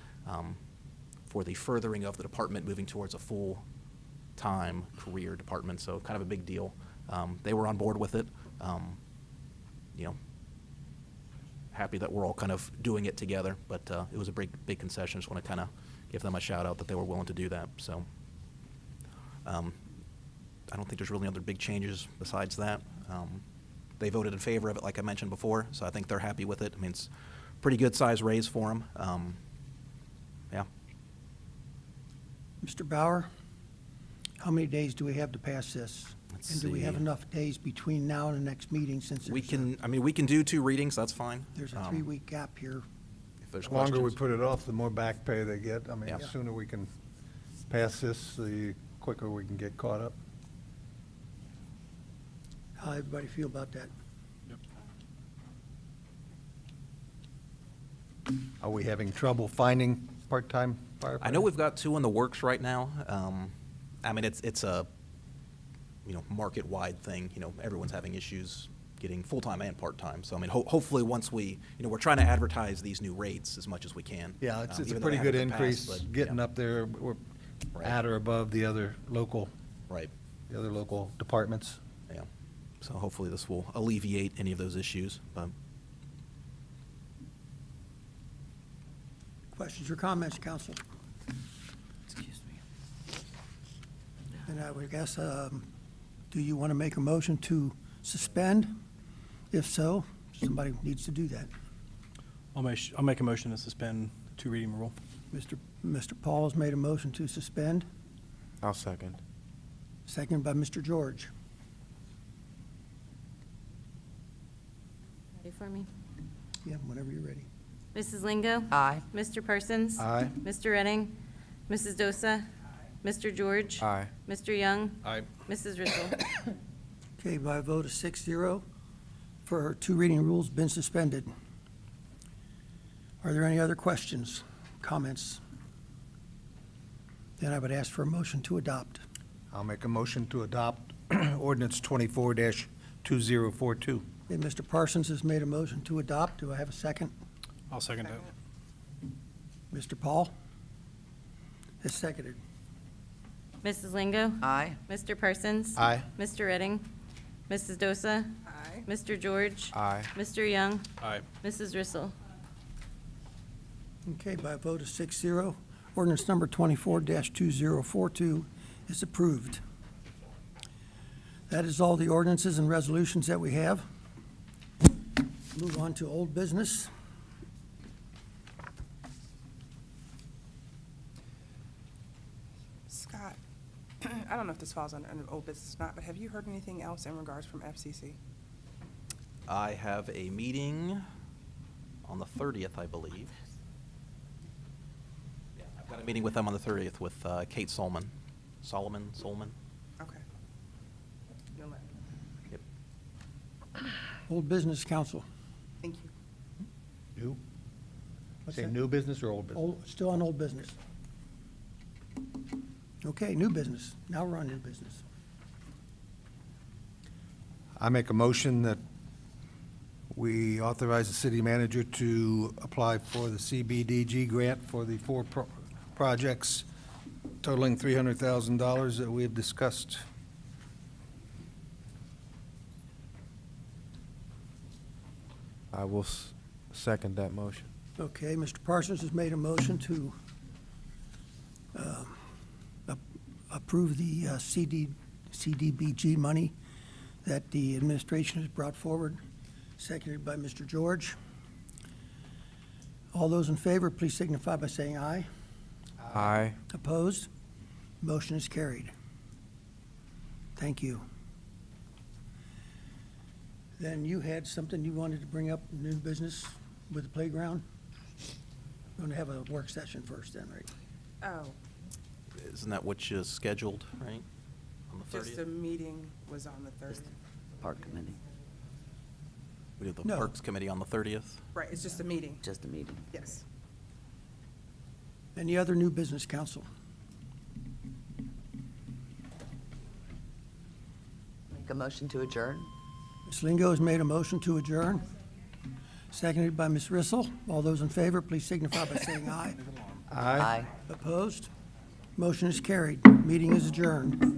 for the furthering of the department, moving towards a full-time career department. So kind of a big deal. They were on board with it. Happy that we're all kind of doing it together, but it was a big concession. Just want to kind of give them a shout out that they were willing to do that. So I don't think there's really other big changes besides that. They voted in favor of it, like I mentioned before, so I think they're happy with it. I mean, it's a pretty good size raise for them. Yeah. Mr. Bauer, how many days do we have to pass this? And do we have see. enough days between now and the next meeting, since We there's can do 2 readings, that's fine. there's a 3-week gap here? If there's The longer we questions. put it off, the more back pay they get. I mean, Yeah. the sooner we can pass this, the quicker we can get caught up. How everybody feel about that? Are we having trouble finding part-time firefighters? I know we've got 2 in the works right now. I mean, it's a, market-wide thing. Everyone's having issues getting full-time and part-time. So, I mean, hopefully once we're trying to advertise these new rates as much as we can. Yeah, it's a even though pretty they good haven't been increase, passed, but, getting yeah. up there. We're Right. at or above the other local Right. departments. Yeah. So hopefully this will alleviate any of those issues, but. Questions or comments, council? Excuse me. And I would guess, do you want to make a motion to suspend? If so, somebody needs to do that. I'll make a motion to suspend 2 reading rule. Mr. Paul has made a motion to suspend, I'll second. second by Mr. George. Ready for me? Yeah, whenever you're ready. Mrs. Lingo? Aye. Mr. Parsons? Aye. Mr. Redding? Mrs. Dosa? Mr. George? Aye. Mr. Young? Aye. Mrs. Rissel? Okay, by a vote of 6-0, for 2 reading rules been suspended. Are there any other questions, comments? Then I would ask for a motion to adopt. I'll make a motion to adopt ordinance 24-2042. Okay, Mr. Parsons has made a motion to adopt. Do I have a second? I'll second that. Mr. Paul has seconded. Mrs. Lingo? Aye. Mr. Parsons? Aye. Mr. Redding? Mrs. Dosa? Aye. Mr. George? Aye. Mr. Young? Aye. Mrs. Rissel? Okay, by a vote of 6-0, ordinance number 24-2042 is approved. That is all the ordinances and resolutions that we have. Move on to old business. Scott, I don't know if this falls under old business or not, but have you heard anything else in regards from FCC? I have a meeting on the 30th, I believe. Yeah, I've got a meeting with them on the 30th with Kate Solomon. Solomon? Okay. You'll let me know. Yep. Old business, council. Thank you. New? What's Say that? new business or old business? Still on old business. Okay, new business. Now we're on new business. I make a motion that we authorize the city manager to apply for the CBDG grant for the 4 projects totaling $300,000 that we have discussed. I will second that motion. Okay, Mr. Parsons has made a motion to approve the CDBG money that the administration has brought forward, seconded by Mr. George. All those in favor, please signify by saying aye. Aye. Opposed? Motion is carried. Thank you. Then you had something you wanted to bring up, new business with the playground? We're going to have a work session first then, right? Oh, Isn't that what is scheduled, right? On the just 30th? the meeting was on the 30th. Park committee, We have the No. Parks Committee on the 30th. Right, it's just a meeting, just a meeting. yes. Any other new business, council? Make a motion to adjourn? Ms. Lingo has made a motion to adjourn, seconded by Ms. Rissel. All those in favor, please signify by saying aye. Aye. Opposed? Motion is carried. Meeting is adjourned.